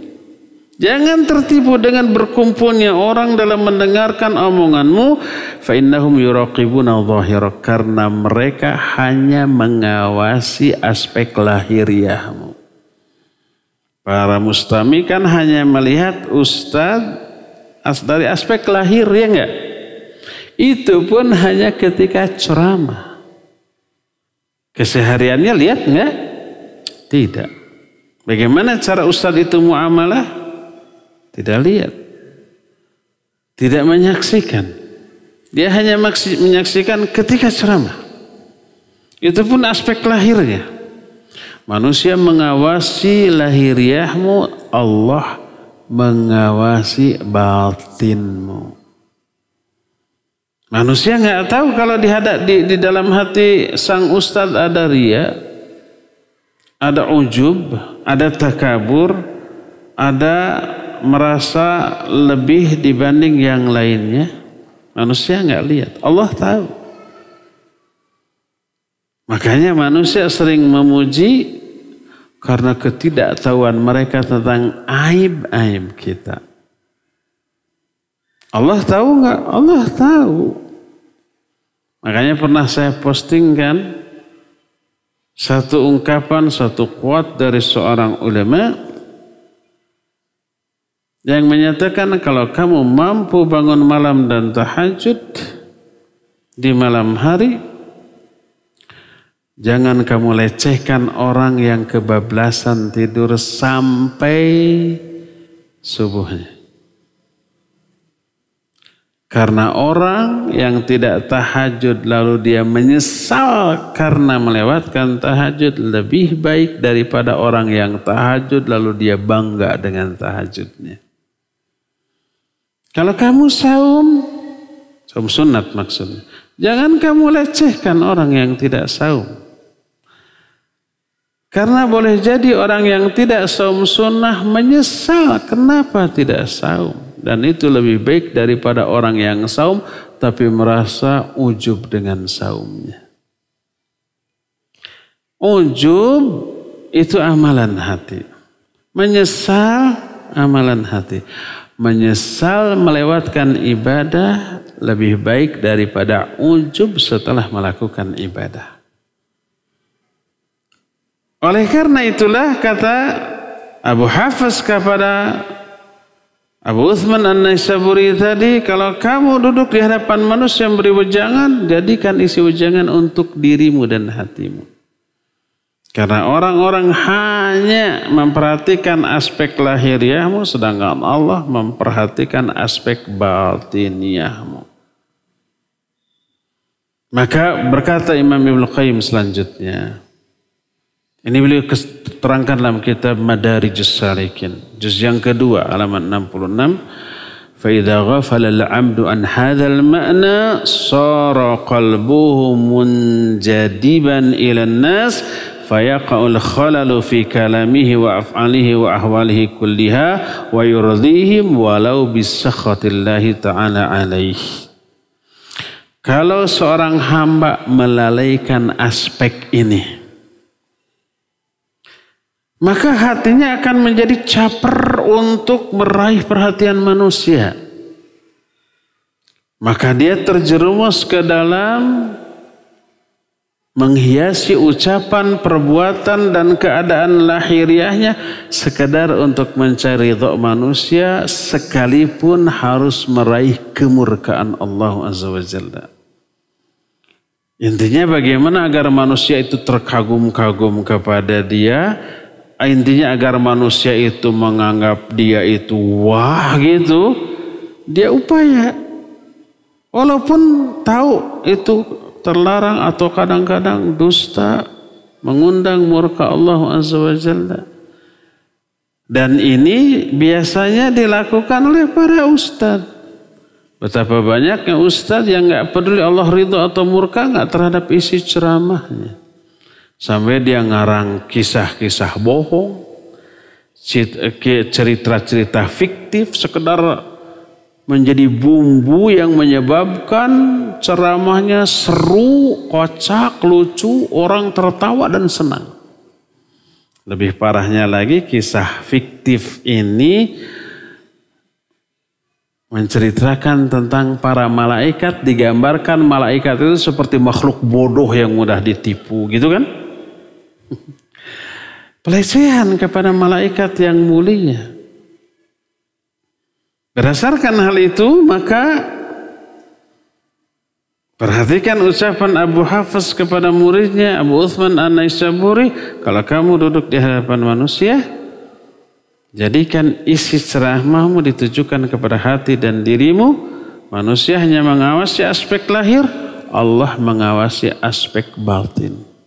Jangan tertipu dengan berkumpulnya orang dalam mendengarkan omonganmu. Fa innahum yuraqibuna zahirak, karena mereka hanya mengawasi aspek lahiriahmu. Para mustami kan hanya melihat ustadz dari aspek lahir, ya enggak? Itu pun hanya ketika ceramah. Kesehariannya lihat enggak? Tidak. Bagaimana cara ustadz itu muamalah? Tidak lihat. Tidak menyaksikan. Dia hanya menyaksikan ketika ceramah. Itu pun aspek lahirnya. Manusia mengawasi lahiriahmu, Allah mengawasi batinmu. Manusia nggak tahu kalau di dalam hati sang ustadz ada riya, ada ujub, ada takabur, ada merasa lebih dibanding yang lainnya. Manusia nggak lihat, Allah tahu. Makanya manusia sering memuji karena ketidaktahuan mereka tentang aib-aib kita. Allah tahu nggak? Allah tahu. Makanya pernah saya postingkan satu ungkapan, satu quote dari seorang ulama yang menyatakan kalau kamu mampu bangun malam dan tahajud di malam hari, jangan kamu lecehkan orang yang kebablasan tidur sampai subuhnya. Karena orang yang tidak tahajud lalu dia menyesal karena melewatkan tahajud lebih baik daripada orang yang tahajud lalu dia bangga dengan tahajudnya. Kalau kamu saum sunat maksudnya, jangan kamu lecehkan orang yang tidak saum. Karena boleh jadi orang yang tidak saum sunnah menyesal kenapa tidak saum. Dan itu lebih baik daripada orang yang saum tapi merasa ujub dengan saumnya. Ujub itu amalan hati. Menyesal amalan hati. Menyesal melewatkan ibadah lebih baik daripada ujub setelah melakukan ibadah. Oleh karena itulah kata Abu Hafs kepada Abu Uthman An-Naisaburi tadi, kalau kamu duduk di hadapan manusia yang beri wejangan, jadikan isi wejangan untuk dirimu dan hatimu. Karena orang-orang hanya memperhatikan aspek lahiriahmu, sedangkan Allah memperhatikan aspek batiniahmu. Maka berkata Imam Ibnu Qayyim selanjutnya, ini beliau terangkan dalam kitab Madarijus Salikin, juz yang kedua, halaman 66. فَإِذَا غَفَلَ الْعَبْدُ عَنْ هَذَا الْمَأْنَى صَارَ قَلْبُهُ مُنْجَدِبًا إِلَى النَّاسِ فَيَقَعُ الْخَلَلُ فِي كَلَامِهِ وَأَفْعَالِهِ وَأَحْوَالِهِ كُلِّهَا وَيُرْضِيهِمْ وَلَوْ بِسَخَطِ اللَّهِ تَعَالَى عَلَيْهِ. Kalau seorang hamba melalaikan aspek ini, maka hatinya akan menjadi caper untuk meraih perhatian manusia. Maka dia terjerumus ke dalam menghiasi ucapan, perbuatan, dan keadaan lahiriahnya sekedar untuk mencari ridha manusia, sekalipun harus meraih kemurkaan Allah Azza wa Jalla. Intinya bagaimana agar manusia itu terkagum-kagum kepada dia. Intinya agar manusia itu menganggap dia itu wah gitu, dia upaya. Walaupun tahu itu terlarang atau kadang-kadang dusta, mengundang murka Allah Azza wa Jalla. Dan ini biasanya dilakukan oleh para ustadz. Betapa banyaknya ustadz yang gak peduli Allah ridho atau murka gak terhadap isi ceramahnya. Sampai dia ngarang kisah-kisah bohong, cerita-cerita fiktif, sekedar menjadi bumbu yang menyebabkan ceramahnya seru, kocak, lucu, orang tertawa dan senang. Lebih parahnya lagi, kisah fiktif ini menceritakan tentang para malaikat, digambarkan malaikat itu seperti makhluk bodoh yang mudah ditipu, gitu kan? Pelecehan kepada malaikat yang mulia. Berdasarkan hal itu, maka perhatikan ucapan Abu Hafs kepada muridnya Abu Uthman An-Naisaburi, kalau kamu duduk di hadapan manusia, jadikan isi ceramahmu ditujukan kepada hati dan dirimu. Manusia hanya mengawasi aspek lahir, Allah mengawasi aspek batin.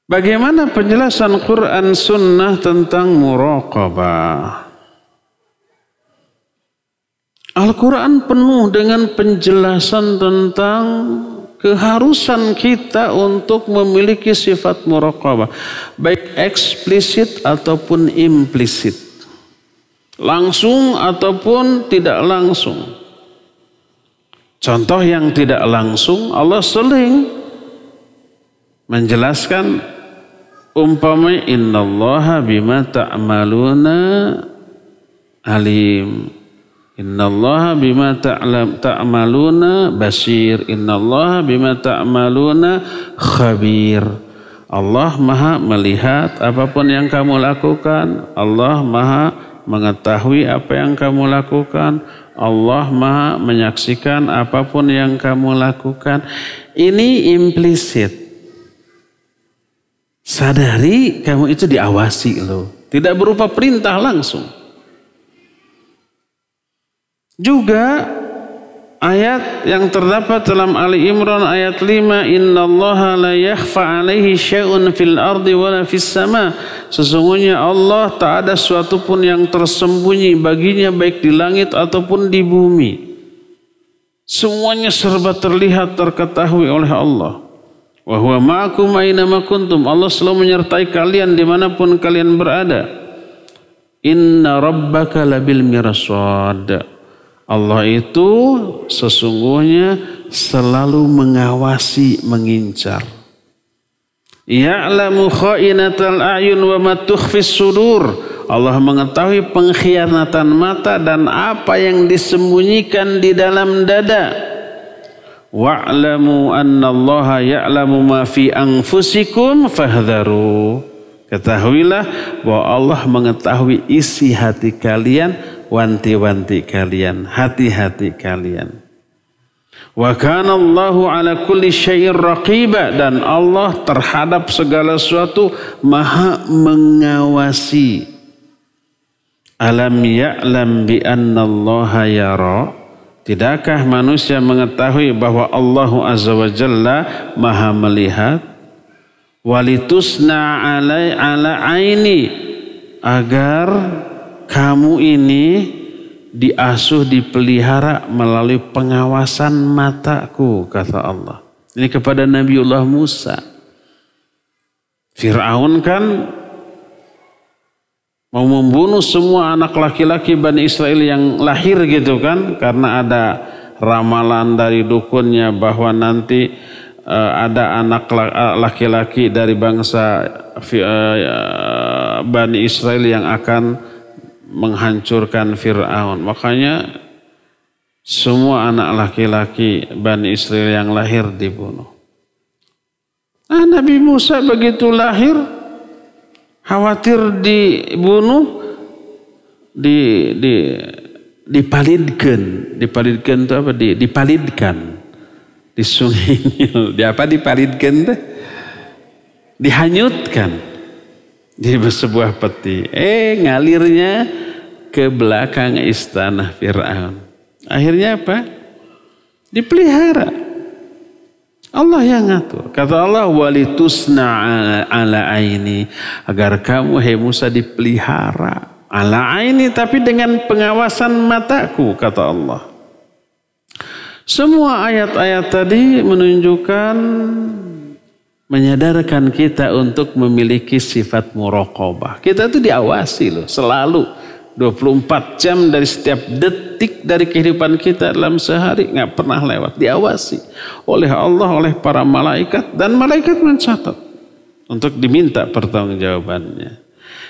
Bagaimana penjelasan Quran Sunnah tentang muraqabah? Al-Quran penuh dengan penjelasan tentang keharusan kita untuk memiliki sifat muraqabah, baik eksplisit ataupun implisit, langsung ataupun tidak langsung. Contoh yang tidak langsung, Allah sering menjelaskan umpama innallaha bima ta'maluna alim. Innallaha bima ta'maluna basir. Innallaha bima ta'maluna khabir. Allah maha melihat apapun yang kamu lakukan. Allah maha mengetahui apa yang kamu lakukan. Allah maha menyaksikan apapun yang kamu lakukan. Ini implisit. Sadari kamu itu diawasi loh. Tidak berupa perintah langsung. Juga ayat yang terdapat dalam Ali Imran ayat 5, innallaha la yakhfa alaihi syai'un fil ardi wala fis sama. Sesungguhnya Allah tak ada suatu pun yang tersembunyi baginya baik di langit ataupun di bumi. Semuanya serba terlihat, terketahui oleh Allah. Wa huwa ma'akum aina ma kuntum. Allah selalu menyertai kalian dimanapun kalian berada. Inna rabbaka labil mirsad. Allah itu sesungguhnya selalu mengawasi, mengincar. Ya'lamu kha'inatal a'yun wa ma tukhfis sudur. Allah mengetahui pengkhianatan mata dan apa yang disembunyikan di dalam dada. Wa'lamu annallaha ya'lamu ma fi anfusikum fahdharu. Ketahuilah bahwa Allah mengetahui isi hati kalian, wanti-wanti kalian, hati-hati kalian. Wa kana Allahu ala kulli syai'in raqiba, dan Allah terhadap segala sesuatu maha mengawasi. Alam ya'lam bi anna Allaha yara. Tidakkah manusia mengetahui bahwa Allah Azza wa Jalla maha melihat? Walitusna ala aini, agar kamu ini diasuh, dipelihara melalui pengawasan mataku, kata Allah. Ini kepada Nabiullah Musa. Fir'aun kan mau membunuh semua anak laki-laki Bani Israel yang lahir gitu kan. Karena ada ramalan dari dukunnya bahwa nanti ada anak laki-laki dari bangsa Bani Israel yang akan menghancurkan Fir'aun. Makanya semua anak laki-laki Bani Israel yang lahir dibunuh. Nabi Musa begitu lahir khawatir dibunuh, dipalidkan. Dipalidkan itu apa? Dipalidkan di Sungai Nil. Dipalidkan teh? Dihanyutkan di sebuah peti. Ngalirnya ke belakang istana Fir'aun. Akhirnya apa? Dipelihara. Allah yang ngatur. Kata Allah, walitusna ala aini, agar kamu hai Musa dipelihara. Ala aini, tapi dengan pengawasan mataku, kata Allah. Semua ayat-ayat tadi menunjukkan, menyadarkan kita untuk memiliki sifat muraqabah. Kita itu diawasi loh, selalu 24 jam dari setiap detik dari kehidupan kita dalam sehari, nggak pernah lewat, diawasi oleh Allah, oleh para malaikat, dan malaikat mencatat untuk diminta pertanggungjawabannya.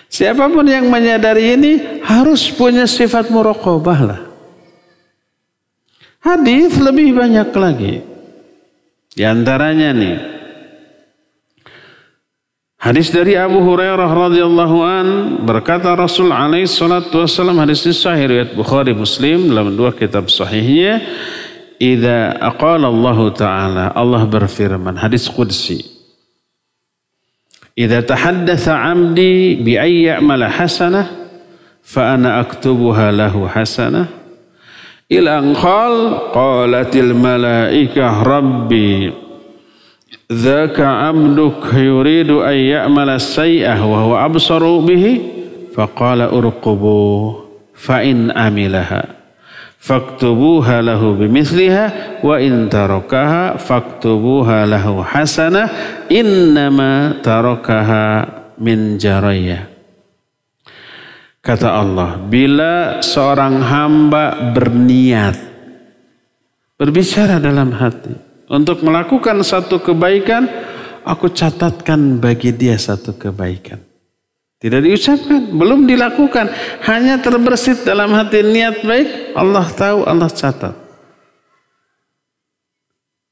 Siapapun yang menyadari ini harus punya sifat muraqabah lah. Hadis lebih banyak lagi. Di antaranya nih, hadis dari Abu Hurairah radhiyallahu an, berkata Rasul alaihi salatu wasallam, hadis ini sahih riwayat Bukhari Muslim dalam dua kitab sahihnya. Idza aqala Allah taala, Allah berfirman, hadis qudsi, idza tahaddatsa 'abdi bi ayyi ya'mala hasanah fa ana aktubuha lahu hasanah ila an qalatil malaikah rabbi dzaka abduk yuridu an ya'mala say'ah wa huwa absaru bihi faqala urqubu fa in amilaha faktubuha lahu bimithliha wa in tarakaha faktubuha lahu hasanah innama tarakaha min jarayya. Kata Allah, bila seorang hamba berniat, berbicara dalam hati untuk melakukan satu kebaikan, aku catatkan bagi dia satu kebaikan. Tidak diucapkan, belum dilakukan. Hanya terbersit dalam hati niat baik, Allah tahu, Allah catat.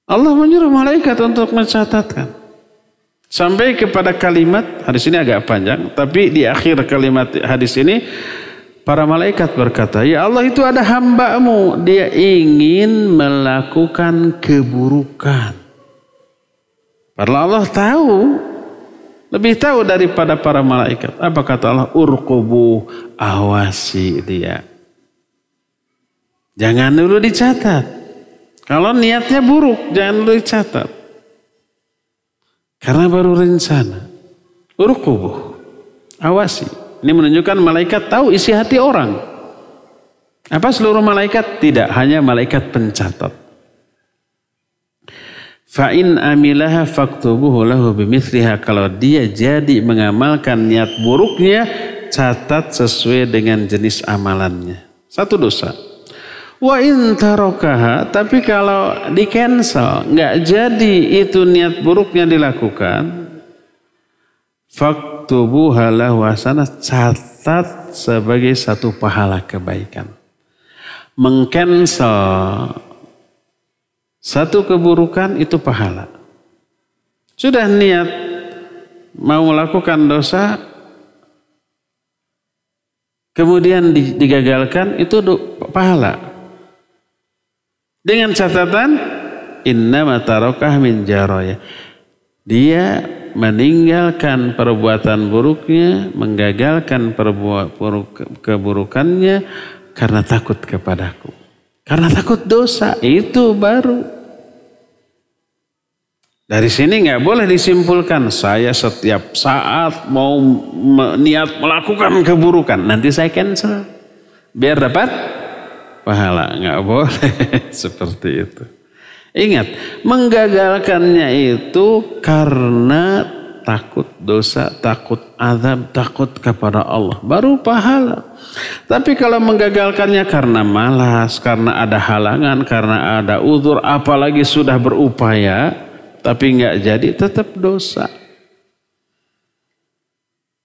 Allah menyuruh malaikat untuk mencatatkan. Sampai kepada kalimat, hadis ini agak panjang, tapi di akhir kalimat hadis ini, para malaikat berkata, ya Allah, itu ada hamba-Mu, dia ingin melakukan keburukan. Padahal Allah tahu, lebih tahu daripada para malaikat. Apa kata Allah? Urqubu, awasi dia. Jangan dulu dicatat. Kalau niatnya buruk, jangan dulu dicatat. Karena baru rencana. Urqubu, awasi. Ini menunjukkan malaikat tahu isi hati orang. Apa seluruh malaikat? Tidak, hanya malaikat pencatat. Fa'in amilaha faktubuhu lahu bimithliha. Kalau dia jadi mengamalkan niat buruknya, catat sesuai dengan jenis amalannya. Satu dosa. Wa in tarokaha, tapi kalau di cancel, nggak jadi itu niat buruknya dilakukan, faktubuha lahu hasanah, catat sebagai satu pahala kebaikan. Mengcancel satu keburukan itu pahala. Sudah niat mau melakukan dosa, kemudian digagalkan, itu pahala. Dengan catatan, innama tarokah min jaraya. Dia meninggalkan perbuatan buruknya, menggagalkan keburukannya karena takut kepadaku. Karena takut dosa, itu baru. Dari sini nggak boleh disimpulkan saya setiap saat mau niat melakukan keburukan, nanti saya cancel biar dapat pahala. Nggak boleh seperti itu. Ingat, menggagalkannya itu karena takut dosa, takut azab, takut kepada Allah, baru pahala. Tapi kalau menggagalkannya karena malas, karena ada halangan, karena ada uzur, apalagi sudah berupaya tapi nggak jadi, tetap dosa.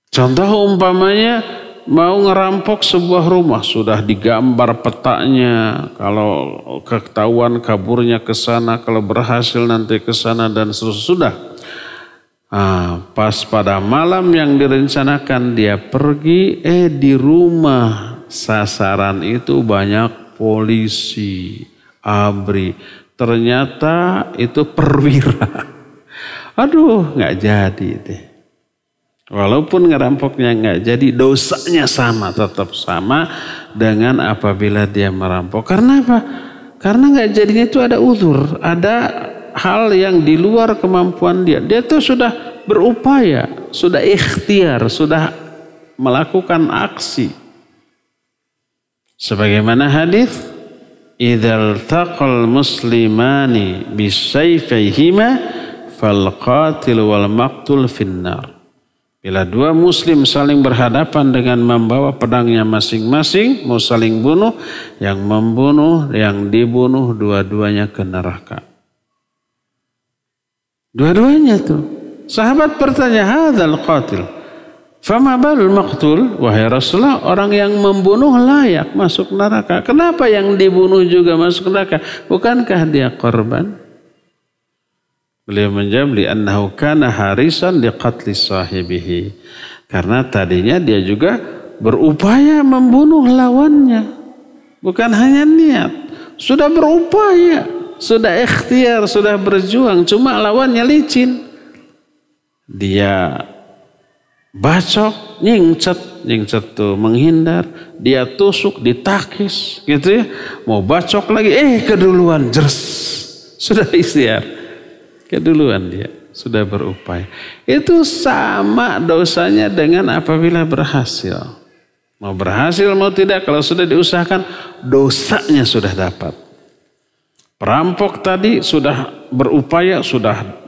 Contoh umpamanya mau ngerampok sebuah rumah, sudah digambar petanya, kalau ketahuan kaburnya ke sana, kalau berhasil nanti ke sana dan sudah. Pas pada malam yang direncanakan dia pergi, di rumah sasaran itu banyak polisi, ABRI. Ternyata itu perwira. Aduh, nggak jadi deh. Walaupun ngerampoknya nggak jadi, dosanya sama, tetap sama dengan apabila dia merampok. Karena apa? Karena nggak jadinya itu ada uzur, ada hal yang di luar kemampuan dia. Dia tuh sudah berupaya, sudah ikhtiar, sudah melakukan aksi. Sebagaimana hadis, idzal taqal muslimani bisayfayhima fal qatil wal maqtul finnar. Bila dua muslim saling berhadapan dengan membawa pedangnya masing-masing, mau saling bunuh, yang membunuh, yang dibunuh, dua-duanya ke neraka. Dua-duanya tuh. Sahabat bertanya, hadzal qatil fama balul maqtul? Wahai Rasulullah, orang yang membunuh layak masuk neraka. Kenapa yang dibunuh juga masuk neraka? Bukankah dia korban? Beliau menjawab, li'annahu kana harisan liqatli sahibihi. Karena tadinya dia juga berupaya membunuh lawannya. Bukan hanya niat. Sudah berupaya, sudah ikhtiar, sudah berjuang. Cuma lawannya licin. Dia bacok, nyingcet tuh menghindar. Dia tusuk, ditakis gitu ya. Mau bacok lagi, keduluan, jers. Sudah ikhtiar. Keduluan dia sudah berupaya. Itu sama dosanya dengan apabila berhasil. Mau berhasil mau tidak, kalau sudah diusahakan, dosanya sudah dapat. Perampok tadi sudah berupaya, sudah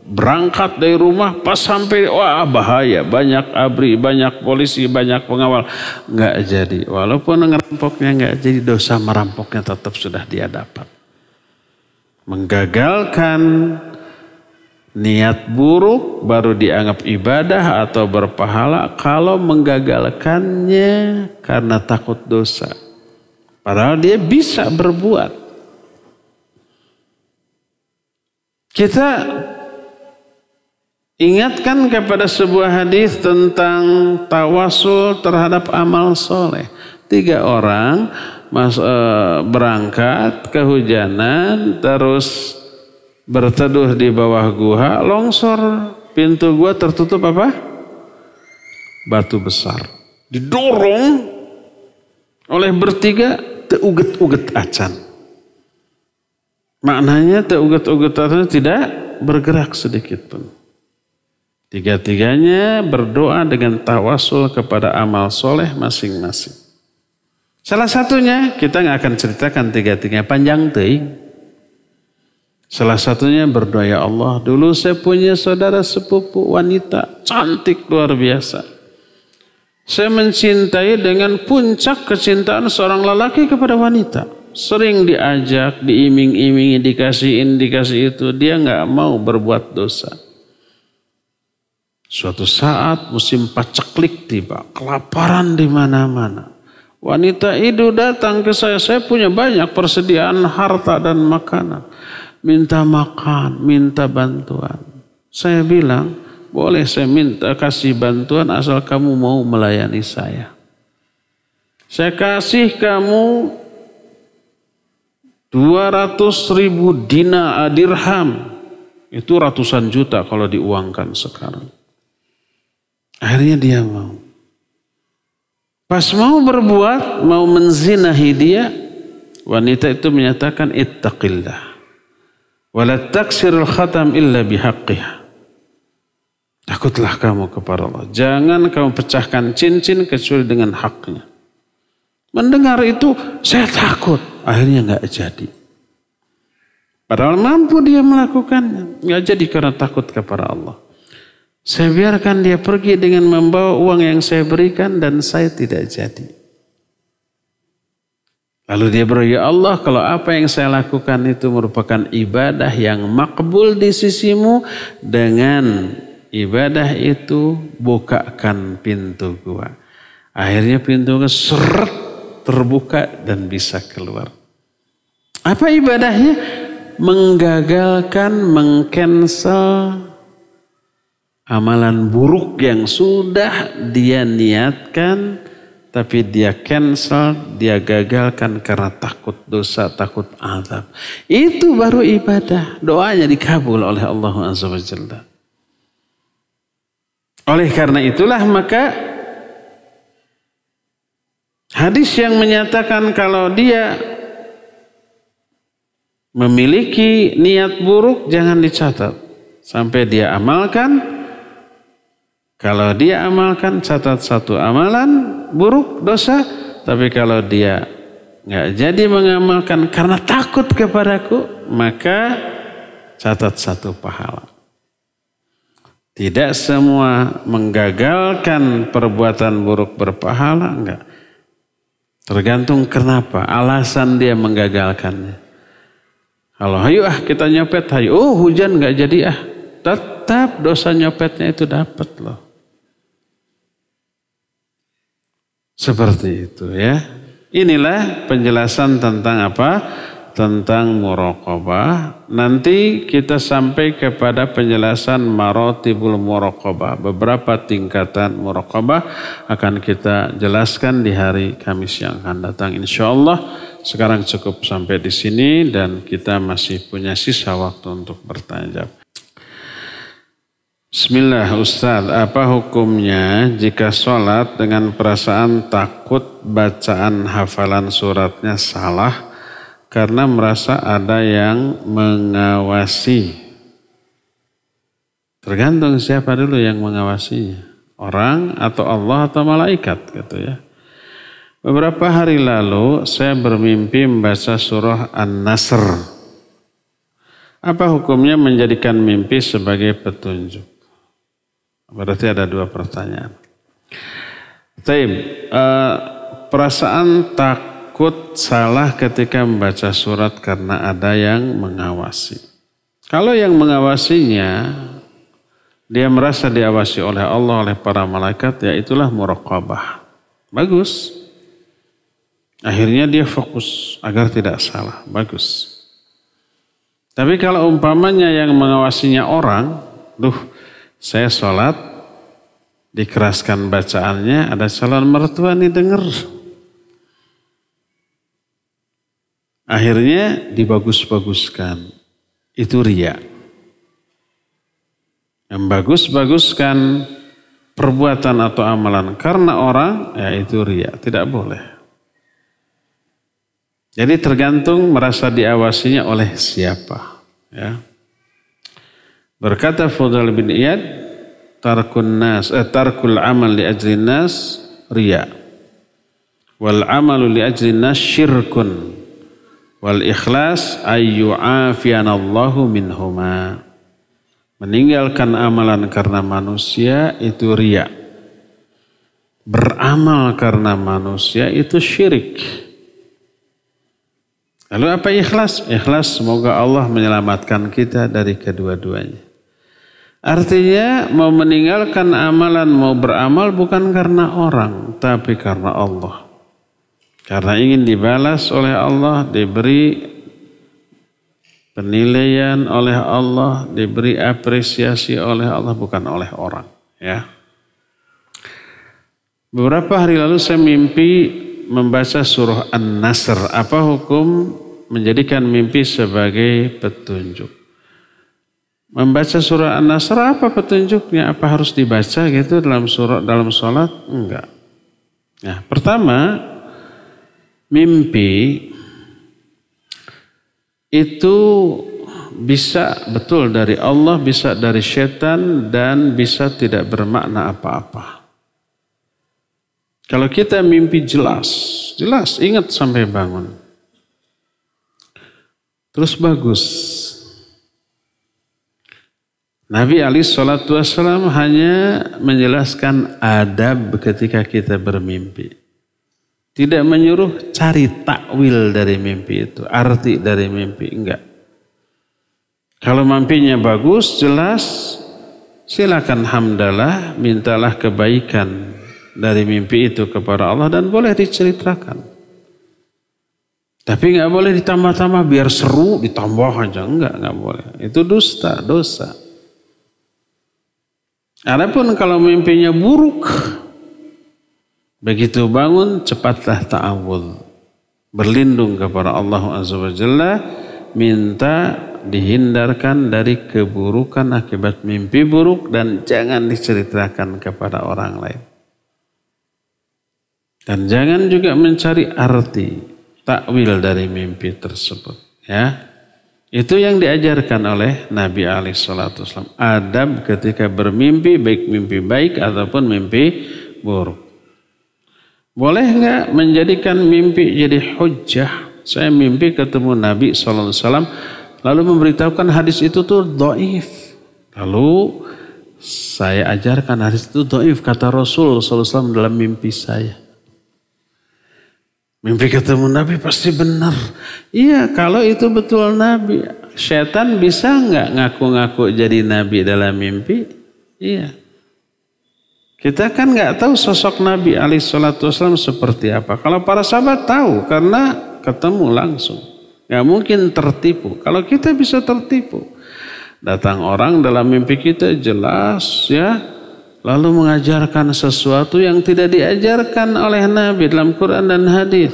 berangkat dari rumah, pas sampai wah bahaya, banyak ABRI, banyak polisi, banyak pengawal, nggak jadi. Walaupun ngerampoknya nggak jadi, dosa merampoknya tetap sudah dia dapat. Menggagalkan Niat buruk baru dianggap ibadah atau berpahala kalau menggagalkannya karena takut dosa. Padahal dia bisa berbuat. Kita ingatkan kepada sebuah hadis tentang tawasul terhadap amal soleh. 3 orang berangkat kehujanan terus berteduh di bawah gua, longsor, pintu gua tertutup apa? Batu besar. Didorong oleh bertiga, teuget-uget acan. Maknanya teuget-uget acan tidak bergerak sedikit pun. 3-tiganya berdoa dengan tawasul kepada amal soleh masing-masing. Salah satunya, kita nggak akan ceritakan 3-tiganya, panjang teuing. Salah satunya berdoa, ya Allah, dulu saya punya saudara sepupu wanita cantik luar biasa. Saya mencintai dengan puncak kecintaan seorang lelaki kepada wanita. Sering diajak, diiming-imingi, dikasih itu. Dia nggak mau berbuat dosa. Suatu saat musim paceklik tiba, kelaparan di mana-mana. Wanita itu datang ke saya punya banyak persediaan harta dan makanan. Minta makan, minta bantuan. Saya bilang, boleh saya minta kasih bantuan asal kamu mau melayani saya. Saya kasih kamu 200.000 dirham. Itu ratusan juta kalau diuangkan sekarang. Akhirnya dia mau. Pas mau berbuat, mau menzinahi dia, wanita itu menyatakan ittaqillah. Wala taksirul khatam illa bihaqqiha. Takutlah kamu kepada Allah. Jangan kamu pecahkan cincin kecuali dengan haknya. Mendengar itu saya takut. Akhirnya nggak jadi. Padahal mampu dia melakukannya. Nggak jadi karena takut kepada Allah. Saya biarkan dia pergi dengan membawa uang yang saya berikan dan saya tidak jadi. Lalu dia berdoa, ya Allah, kalau apa yang saya lakukan itu merupakan ibadah yang makbul di sisimu, dengan ibadah itu bukakan pintu gua. Akhirnya pintu gua seret terbuka dan bisa keluar. Apa ibadahnya? Menggagalkan, mengcancel amalan buruk yang sudah dia niatkan, tapi dia cancel, dia gagalkan karena takut dosa, takut azab. Itu baru ibadah. Doanya dikabul oleh Allah Azza wa Jalla. Oleh karena itulah maka hadis yang menyatakan kalau dia memiliki niat buruk jangan dicatat. Sampai dia amalkan. Kalau dia amalkan, catat 1 amalan buruk, dosa. Tapi kalau dia nggak jadi mengamalkan karena takut kepadaku, maka catat 1 pahala. Tidak semua menggagalkan perbuatan buruk berpahala, enggak. Tergantung kenapa, alasan dia menggagalkannya. Kalau hayu kita nyopet, hayu, hujan nggak jadi tetap dosa nyopetnya itu dapat loh. Seperti itu ya. Inilah penjelasan tentang apa? Tentang muraqabah. Nanti kita sampai kepada penjelasan maratibul muraqabah. Beberapa tingkatan muraqabah akan kita jelaskan di hari Kamis yang akan datang insyaallah. Sekarang cukup sampai di sini dan kita masih punya sisa waktu untuk bertanya jawab. Bismillah Ustaz, apa hukumnya jika sholat dengan perasaan takut bacaan hafalan suratnya salah karena merasa ada yang mengawasi? Tergantung siapa dulu yang mengawasinya, orang atau Allah atau malaikat gitu ya. Beberapa hari lalu saya bermimpi membaca surah An-Nasr. Apa hukumnya menjadikan mimpi sebagai petunjuk? Berarti ada 2 pertanyaan. Perasaan takut salah ketika membaca surat karena ada yang mengawasi. Kalau yang mengawasinya, dia merasa diawasi oleh Allah, oleh para malaikat, ya itulah muraqabah. Bagus. Akhirnya dia fokus agar tidak salah. Bagus. Tapi kalau umpamanya yang mengawasinya orang, saya sholat, dikeraskan bacaannya, ada calon mertua nih denger. Akhirnya dibagus-baguskan. Itu riya. Membagus-baguskan perbuatan atau amalan karena orang, ya itu riya. Tidak boleh. Jadi tergantung merasa diawasinya oleh siapa. Ya. Berkata Fudail bin Iyad, tarkul amal li ajrin nas riya. Wal amalu li ajrin nas syirkun. Wal ikhlas ayyu'afiyanallahu minhuma. Meninggalkan amalan karena manusia itu riya. Beramal karena manusia itu syirik. Lalu apa ikhlas? Ikhlas semoga Allah menyelamatkan kita dari kedua-duanya. Artinya mau meninggalkan amalan, mau beramal bukan karena orang, tapi karena Allah. Karena ingin dibalas oleh Allah, diberi penilaian oleh Allah, diberi apresiasi oleh Allah, bukan oleh orang. Ya. Beberapa hari lalu saya mimpi membaca surah An-Nasr. Apa hukum menjadikan mimpi sebagai petunjuk? Membaca surah An-Nasr apa petunjuknya? Apa harus dibaca gitu dalam sholat? Enggak. Nah, pertama, mimpi itu bisa betul dari Allah, bisa dari setan, dan bisa tidak bermakna apa-apa. Kalau kita mimpi jelas ingat sampai bangun. Terus bagus. Nabi SAW hanya menjelaskan adab ketika kita bermimpi. Tidak menyuruh cari takwil dari mimpi itu, arti dari mimpi, enggak. Kalau mimpinya bagus, jelas, silakan hamdalah, mintalah kebaikan dari mimpi itu kepada Allah dan boleh diceritakan. Tapi enggak boleh ditambah-tambah biar seru, ditambah aja, enggak boleh. Itu dusta, dosa. Adapun kalau mimpinya buruk, begitu bangun, cepatlah ta'awudz. Berlindung kepada Allah Azza wa Jalla. Minta dihindarkan dari keburukan akibat mimpi buruk. Dan jangan diceritakan kepada orang lain. Dan jangan juga mencari arti, takwil dari mimpi tersebut. Ya, itu yang diajarkan oleh Nabi SAW. Adab ketika bermimpi, baik mimpi baik ataupun mimpi buruk. Boleh enggak menjadikan mimpi jadi hujjah? Saya mimpi ketemu Nabi SAW, lalu memberitahukan hadis itu tuh dhaif. Lalu saya ajarkan hadis itu dhaif, kata Rasul SAW dalam mimpi saya. Mimpi ketemu Nabi pasti benar. Iya, kalau itu betul Nabi. Setan bisa enggak ngaku-ngaku jadi Nabi dalam mimpi? Iya. Kita kan nggak tahu sosok Nabi SAW seperti apa. Kalau para sahabat tahu karena ketemu langsung. Nggak mungkin tertipu. Kalau kita bisa tertipu. Datang orang dalam mimpi kita jelas ya. Lalu mengajarkan sesuatu yang tidak diajarkan oleh Nabi dalam Quran dan hadis.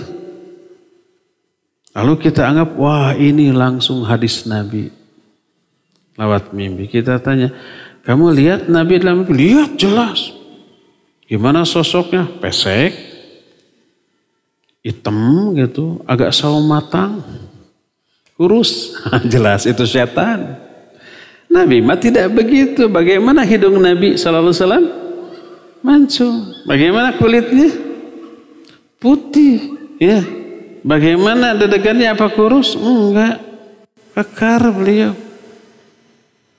Lalu kita anggap wah ini langsung hadis Nabi. Lewat mimpi kita tanya, kamu lihat Nabi dalam mimpi? Lihat jelas. Gimana sosoknya? Pesek, hitam gitu, agak sawo matang, kurus. Jelas itu setan. Nabi mah tidak begitu. Bagaimana hidung Nabi SAW? Mancung. Bagaimana kulitnya? Putih. Ya. Bagaimana dedegannya, apa kurus? Enggak. Kekar beliau.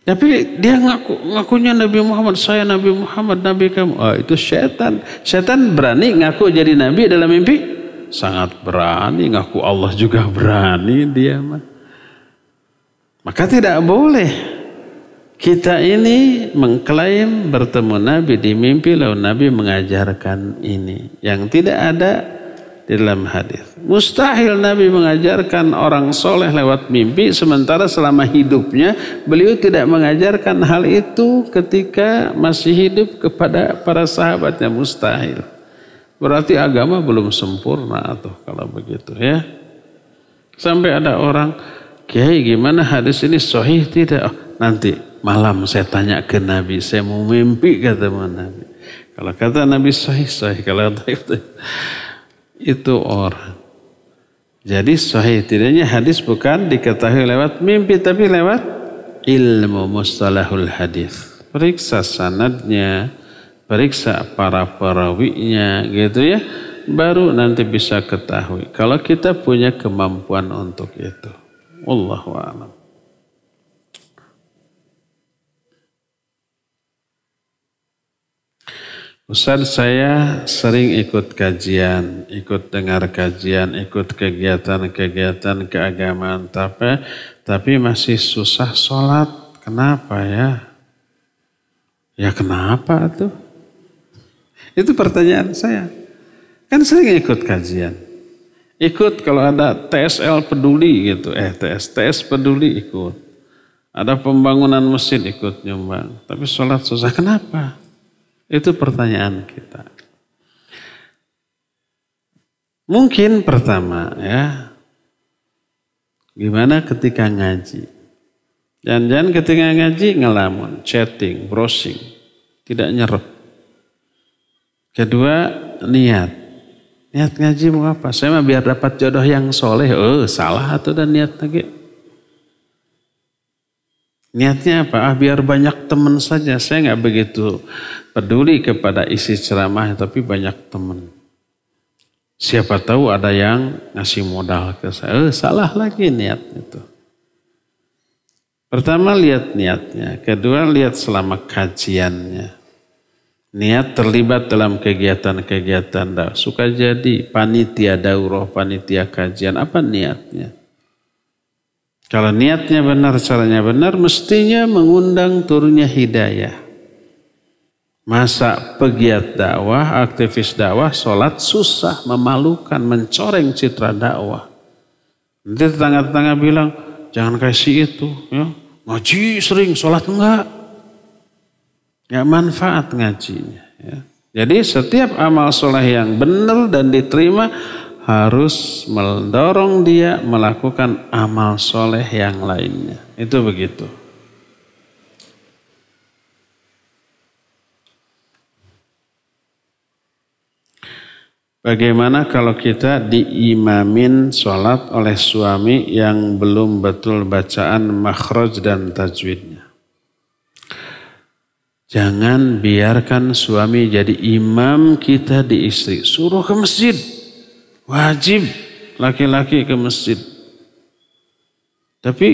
Tapi dia ngakunya Nabi Muhammad, saya Nabi Muhammad, Nabi kamu. Oh, itu setan. Setan berani ngaku jadi Nabi dalam mimpi? Sangat berani. Ngaku Allah juga berani dia mah. Maka tidak boleh kita ini mengklaim bertemu Nabi di mimpi lalu Nabi mengajarkan ini. Yang tidak ada di dalam hadis. Mustahil Nabi mengajarkan orang soleh lewat mimpi sementara selama hidupnya beliau tidak mengajarkan hal itu ketika masih hidup kepada para sahabatnya. Mustahil. Berarti agama belum sempurna atau kalau begitu ya. Sampai ada orang, Kiai gimana hadis ini sahih tidak? Oh, nanti malam saya tanya ke Nabi, saya mau mimpi kata Nabi. Kalau kata Nabi sahih. Kalau kata itu orang. Jadi sahih tidaknya hadis bukan diketahui lewat mimpi tapi lewat ilmu mustalahul hadis. Periksa sanadnya, periksa para perawinya gitu ya. Baru nanti bisa ketahui. Kalau kita punya kemampuan untuk itu. Wallahu a'lam. Ustaz, saya sering ikut kajian, ikut dengar kajian, ikut kegiatan-kegiatan keagamaan, tapi masih susah sholat. Kenapa ya? Ya kenapa tuh? Itu pertanyaan saya. Kan sering ikut kajian. Ikut kalau ada TSL peduli gitu, TS peduli ikut. Ada pembangunan masjid ikut nyumbang, tapi sholat susah. Kenapa? Itu pertanyaan kita. Mungkin pertama ya, gimana ketika ngaji? Jangan-jangan ketika ngaji ngelamun, chatting, browsing, tidak nyerep. Kedua, niat. Niat ngaji mau apa? Saya mah biar dapat jodoh yang soleh. Salah atau dan niat lagi. Niatnya apa? Biar banyak teman saja. Saya nggak begitu peduli kepada isi ceramah, tapi banyak teman. Siapa tahu ada yang ngasih modal ke saya. Salah lagi niat itu. Pertama lihat niatnya. Kedua lihat selama kajiannya. Niat terlibat dalam kegiatan-kegiatan dakwah. Suka jadi panitia daurah, panitia kajian. Apa niatnya? Kalau niatnya benar, caranya benar, mestinya mengundang turunnya hidayah. Masa pegiat dakwah, aktivis dakwah, sholat susah, memalukan, mencoreng citra dakwah. Nanti tetangga-tetangga bilang, jangan kasih itu. Ya. Ngaji sering, sholat enggak. Enggak manfaat ngajinya. Ya. Jadi setiap amal soleh yang benar dan diterima, harus mendorong dia melakukan amal soleh yang lainnya. Itu begitu. Bagaimana kalau kita diimamin sholat oleh suami yang belum betul bacaan makhraj dan tajwidnya? Jangan biarkan suami jadi imam kita di istri. Suruh ke masjid. Wajib laki-laki ke masjid. Tapi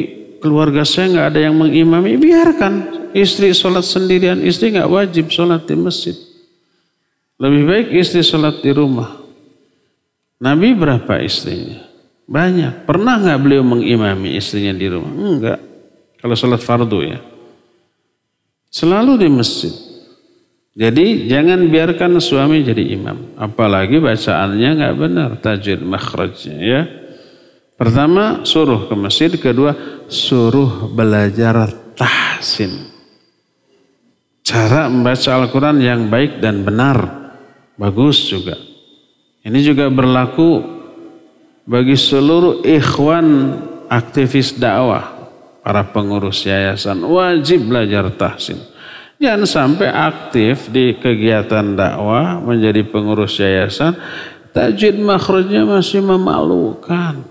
keluarga saya nggak ada yang mengimami, biarkan istri sholat sendirian. Istri nggak wajib sholat di masjid. Lebih baik istri sholat di rumah. Nabi berapa istrinya? Banyak. Pernah nggak beliau mengimami istrinya di rumah? Enggak. Kalau sholat fardu ya. Selalu di masjid. Jadi jangan biarkan suami jadi imam. Apalagi bacaannya nggak benar. Tajwid makhrajnya ya. Pertama suruh ke masjid. Kedua suruh belajar tahsin. Cara membaca Al-Quran yang baik dan benar. Bagus juga. Ini juga berlaku bagi seluruh ikhwan aktivis dakwah. Para pengurus yayasan wajib belajar tahsin. Jangan sampai aktif di kegiatan dakwah menjadi pengurus yayasan, tajwid makhrajnya masih memalukan.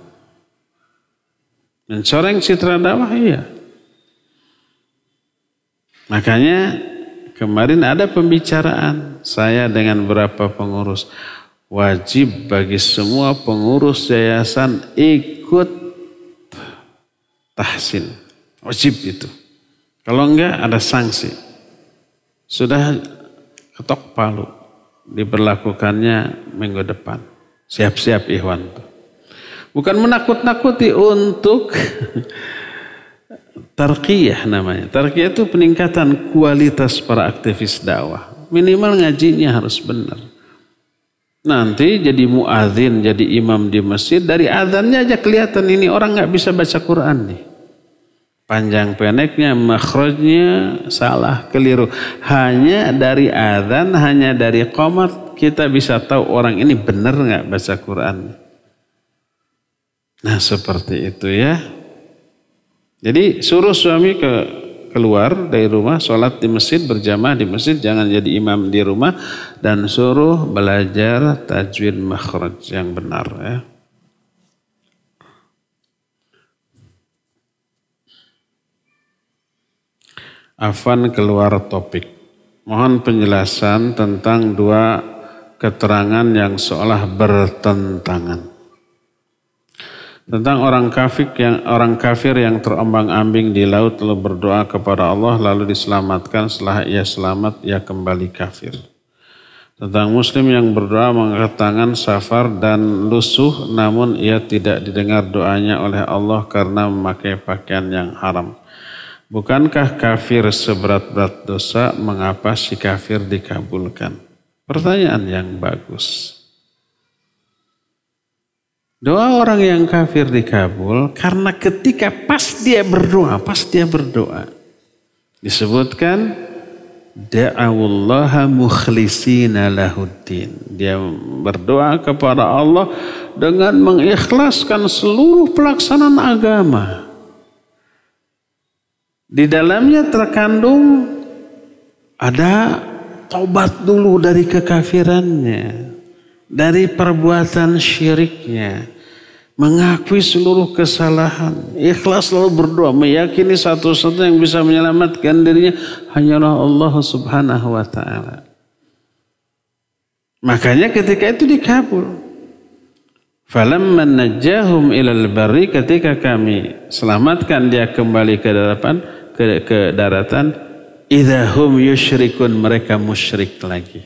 Mencoreng citra dakwah iya. Makanya kemarin ada pembicaraan saya dengan beberapa pengurus. Wajib bagi semua pengurus yayasan ikut tahsin. Wajib itu. Kalau enggak ada sanksi. Sudah ketok palu diberlakukannya minggu depan. Siap-siap ikhwan. Bukan menakut-nakuti untuk tarqiyah namanya. Tarqiyah itu peningkatan kualitas para aktivis dakwah. Minimal ngajinya harus benar. Nanti jadi muadzin, jadi imam di masjid, dari adzannya aja kelihatan ini orang nggak bisa baca Quran nih. Panjang pendeknya, makhrajnya salah, keliru. Hanya dari adzan, hanya dari qomat kita bisa tahu orang ini benar nggak baca Quran. Nah seperti itu ya. Jadi suruh suami keluar dari rumah, sholat di masjid, berjamaah di masjid, jangan jadi imam di rumah, dan suruh belajar tajwid makhraj yang benar ya. Afwan keluar topik. Mohon penjelasan tentang dua keterangan yang seolah bertentangan. Tentang orang kafir yang terombang-ambing di laut lalu berdoa kepada Allah lalu diselamatkan, setelah ia selamat ia kembali kafir. Tentang muslim yang berdoa mengangkat tangan safar dan lusuh namun ia tidak didengar doanya oleh Allah karena memakai pakaian yang haram. Bukankah kafir seberat-berat dosa, mengapa si kafir dikabulkan? Pertanyaan yang bagus. Doa orang yang kafir dikabul karena ketika pas dia berdoa. Disebutkan da'awullaha mukhlisina lahuddin. Dia berdoa kepada Allah dengan mengikhlaskan seluruh pelaksanaan agama. Di dalamnya terkandung ada taubat dulu dari kekafirannya, dari perbuatan syiriknya, mengakui seluruh kesalahan, ikhlas lalu berdoa, meyakini satu-satunya yang bisa menyelamatkan dirinya hanyalah Allah Subhanahu wa taala. Makanya ketika itu dikabul. Falamma najjahum ilal barri, ketika kami selamatkan dia kembali ke daratan, idahum yusyrikun, mereka musyrik lagi.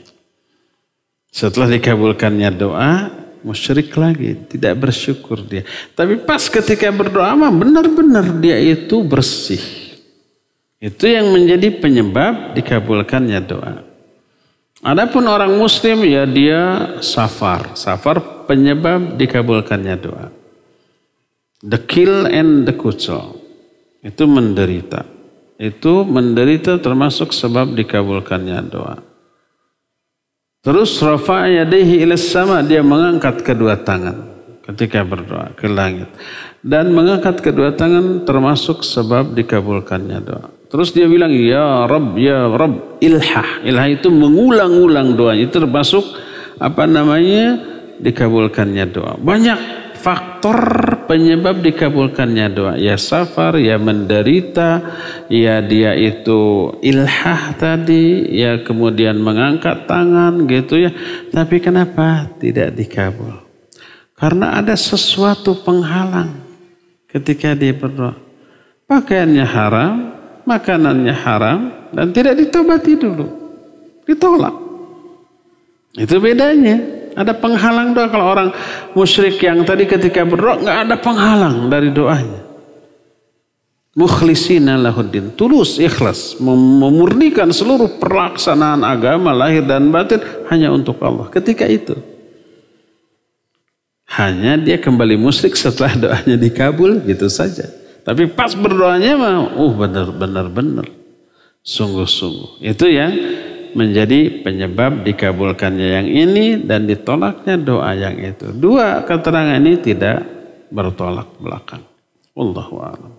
Setelah dikabulkannya doa, musyrik lagi, tidak bersyukur dia. Tapi pas ketika berdoa mah benar-benar dia itu bersih. Itu yang menjadi penyebab dikabulkannya doa. Adapun orang muslim ya dia safar penyebab dikabulkannya doa. The kill and the kucel. Itu menderita. Itu menderita termasuk sebab dikabulkannya doa. Terus rafa'a yadayhi ilas sama, dia mengangkat kedua tangan ketika berdoa ke langit. Dan mengangkat kedua tangan termasuk sebab dikabulkannya doa. Terus dia bilang ya Rabb ilhah. Ilhah itu mengulang-ulang doa. Itu termasuk dikabulkannya doa. Banyak faktor penyebab dikabulkannya doa. Ya safar, ya menderita, ya dia itu ilhah tadi, ya kemudian mengangkat tangan gitu ya. Tapi kenapa tidak dikabul? Karena ada sesuatu penghalang ketika dia berdoa. Pakaiannya haram, makanannya haram, dan tidak ditobati dulu. Ditolak. Itu bedanya. Ada penghalang doa. Kalau orang musyrik yang tadi ketika berdoa nggak ada penghalang dari doanya. Mukhlisina lahuddin, tulus, ikhlas, memurnikan seluruh pelaksanaan agama lahir dan batin hanya untuk Allah. Ketika itu hanya dia kembali musyrik setelah doanya dikabul gitu saja. Tapi pas berdoanya mah benar-benar sungguh-sungguh. Itu yang menjadi penyebab dikabulkannya yang ini dan ditolaknya doa yang itu. Dua keterangan ini tidak bertolak belakang. Wallahu a'lam.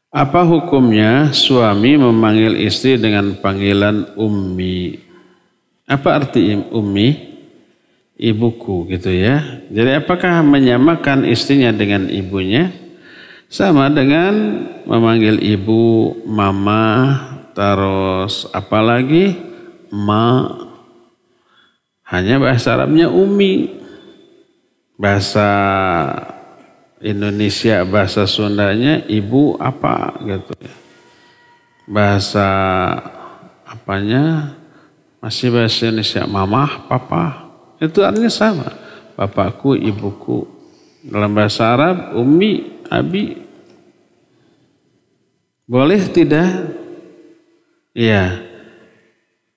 Apa hukumnya suami memanggil istri dengan panggilan ummi? Apa arti ummi? Ibuku gitu ya. Jadi apakah menyamakan istrinya dengan ibunya? Sama dengan memanggil ibu, mama, terus apalagi ma. Hanya bahasa Arabnya ummi. Bahasa Indonesia, bahasa Sundanya ibu apa gitu ya. Bahasa apanya masih bahasa Indonesia mamah, papa. Itu artinya sama. Bapakku, ibuku. Dalam bahasa Arab, ummi, abi. Boleh tidak? Ya.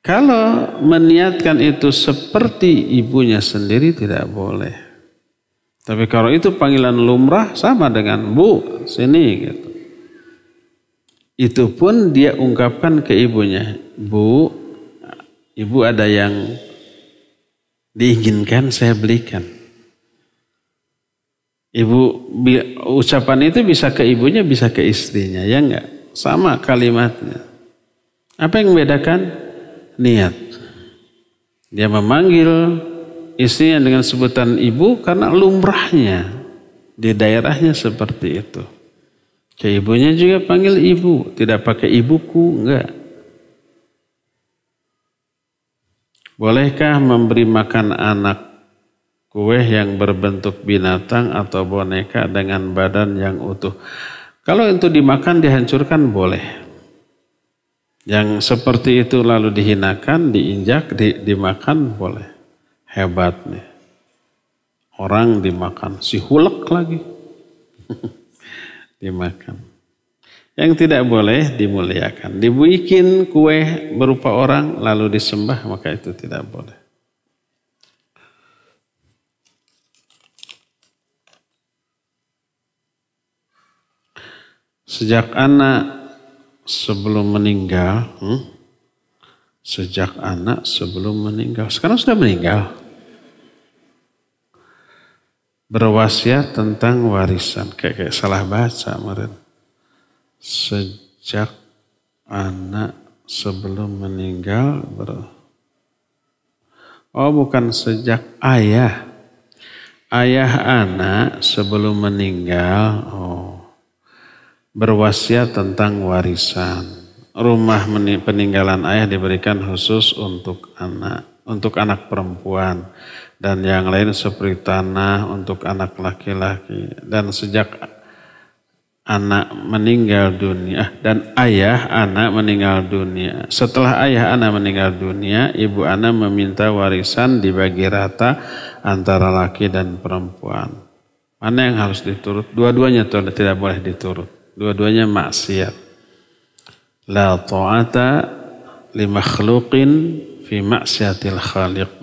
Kalau meniatkan itu seperti ibunya sendiri tidak boleh. Tapi kalau itu panggilan lumrah sama dengan bu, sini gitu. Itu pun dia ungkapkan ke ibunya, bu, ibu ada yang diinginkan saya belikan. Ibu ucapan itu bisa ke ibunya, bisa ke istrinya, ya enggak? Sama kalimatnya. Apa yang membedakan? Niat. Dia memanggil istrinya dengan sebutan ibu karena lumrahnya di daerahnya seperti itu. Ke ibunya juga panggil ibu, tidak pakai ibuku, enggak. Bolehkah memberi makan anak kue yang berbentuk binatang atau boneka dengan badan yang utuh? Kalau itu dimakan, dihancurkan, boleh. Yang seperti itu lalu dihinakan, diinjak, dimakan, boleh. Hebat nih. Orang dimakan, si hulek lagi. Dimakan. Yang tidak boleh dimuliakan. Dibikin kue berupa orang lalu disembah, maka itu tidak boleh. Sejak anak sebelum meninggal, sekarang sudah meninggal. Berwasiat tentang warisan. Kayak salah baca kemarin. Sejak anak sebelum meninggal. Oh bukan sejak ayah. Ayah anak sebelum meninggal. Berwasiat tentang warisan. Rumah peninggalan ayah diberikan khusus untuk anak perempuan. Dan yang lain seperti tanah untuk anak laki-laki. Dan sejak anak meninggal dunia dan ayah anak meninggal dunia. Setelah ayah anak meninggal dunia, ibu anak meminta warisan dibagi rata antara laki dan perempuan. Mana yang harus diturut? Dua-duanya tidak boleh diturut. Dua-duanya maksiat. La ta'ata li makhluqin fi maksiatil khaliq.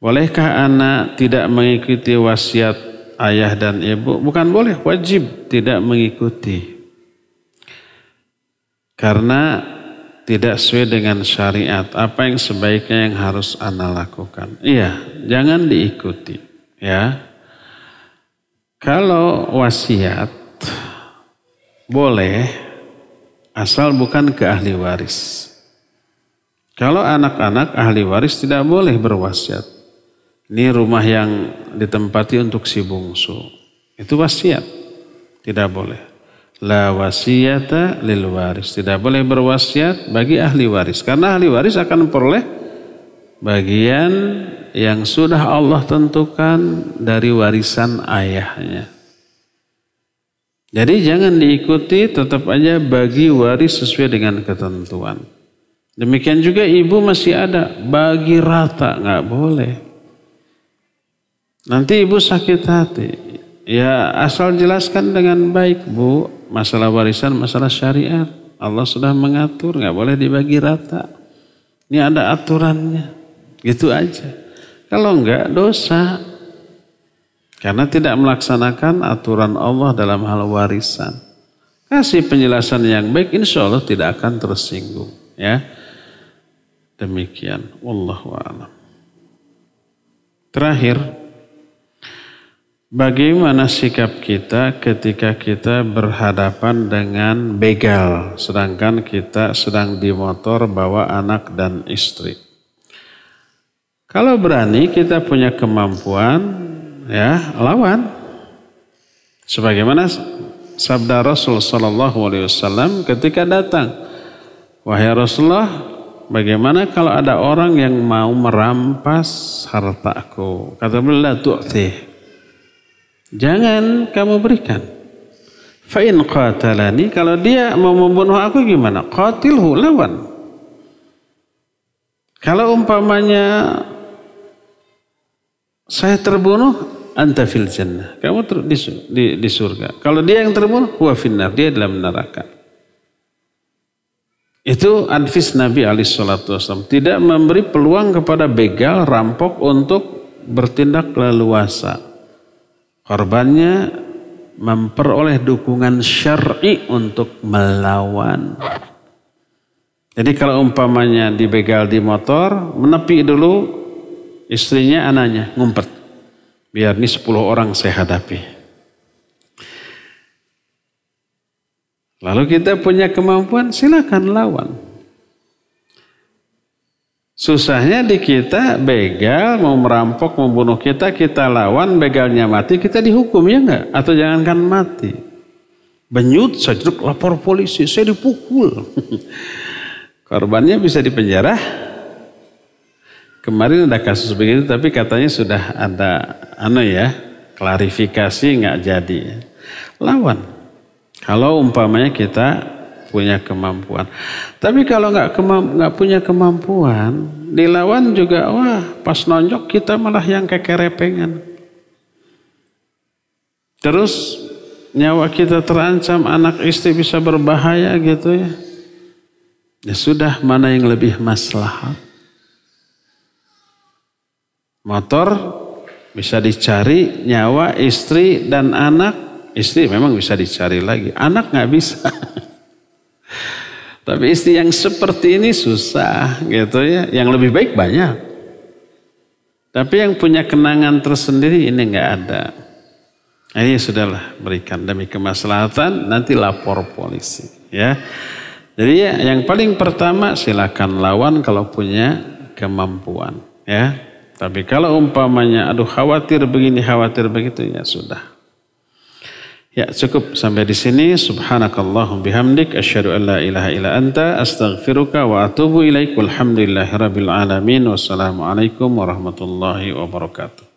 Bolehkah anak tidak mengikuti wasiat ayah dan ibu? Bukan boleh, wajib tidak mengikuti. Karena tidak sesuai dengan syariat. Apa yang sebaiknya yang harus anak lakukan? Iya, jangan diikuti. Ya, kalau wasiat boleh asal bukan ke ahli waris. Kalau anak-anak ahli waris tidak boleh berwasiat. Ini rumah yang ditempati untuk si bungsu. Itu wasiat. Tidak boleh. La wasiyata lil waris. Tidak boleh berwasiat bagi ahli waris. Karena ahli waris akan memperoleh bagian yang sudah Allah tentukan dari warisan ayahnya. Jadi jangan diikuti, tetap aja bagi waris sesuai dengan ketentuan. Demikian juga ibu masih ada. Bagi rata, nggak boleh. Nanti ibu sakit hati. Ya asal jelaskan dengan baik, Bu. Masalah warisan, masalah syariat. Allah sudah mengatur, nggak boleh dibagi rata. Ini ada aturannya. Gitu aja. Kalau enggak, dosa. Karena tidak melaksanakan aturan Allah dalam hal warisan. Kasih penjelasan yang baik, insya Allah tidak akan tersinggung. Ya, demikian. Wallahu a'lam. Terakhir, bagaimana sikap kita ketika kita berhadapan dengan begal, sedangkan kita sedang di motor bawa anak dan istri. Kalau berani, kita punya kemampuan, ya lawan. Sebagaimana sabda Rasul sallallahu alaihi wasallam ketika datang, wahai Rasulullah, bagaimana kalau ada orang yang mau merampas hartaku? Kata beliau, la tu'tih. Jangan kamu berikan. Fa in qatalani, kalau dia mau membunuh aku gimana? Qatilhu, lawan. Kalau umpamanya saya terbunuh, anta fil jannah. Kamu di surga. Kalau dia yang terbunuh, huwa finnar, dia dalam neraka. Itu advis Nabi SAW. Tidak memberi peluang kepada begal, rampok untuk bertindak leluasa. Korbannya memperoleh dukungan syar'i untuk melawan. Jadi kalau umpamanya dibegal di motor, menepi dulu istrinya, anaknya, ngumpet. Biar ini 10 orang saya hadapi. Lalu kita punya kemampuan, silakan lawan. Susahnya di kita, begal mau merampok, membunuh kita, kita lawan, begalnya mati, kita dihukum ya enggak? Atau jangankan mati. Benyut, saya lapor polisi, saya dipukul. Korbannya bisa dipenjara. Kemarin ada kasus begitu, tapi katanya sudah ada klarifikasi, nggak jadi. Lawan. Kalau umpamanya kita punya kemampuan. Tapi kalau nggak punya kemampuan, dilawan juga, wah pas nonjok kita malah yang kekerepengan. Terus nyawa kita terancam, anak istri bisa berbahaya gitu ya. Ya sudah, mana yang lebih maslahat? Motor bisa dicari, nyawa istri dan anak. Istri memang bisa dicari lagi, anak nggak bisa. Tapi istri yang seperti ini susah gitu ya. Yang lebih baik banyak. Tapi yang punya kenangan tersendiri ini nggak ada. Ini sudahlah, berikan demi kemaslahatan, nanti lapor polisi ya. Jadi ya, yang paling pertama silakan lawan kalau punya kemampuan ya. Tapi kalau umpamanya aduh khawatir begini, khawatir begitu, ya sudah. Ya cukup sampai di sini. Subhanakallahum bihamdik asyhadu an la ilaha illa anta astaghfiruka wa atubu ilaik. Walhamdulillahirabbil alamin. Wassalamualaikum warahmatullahi wabarakatuh.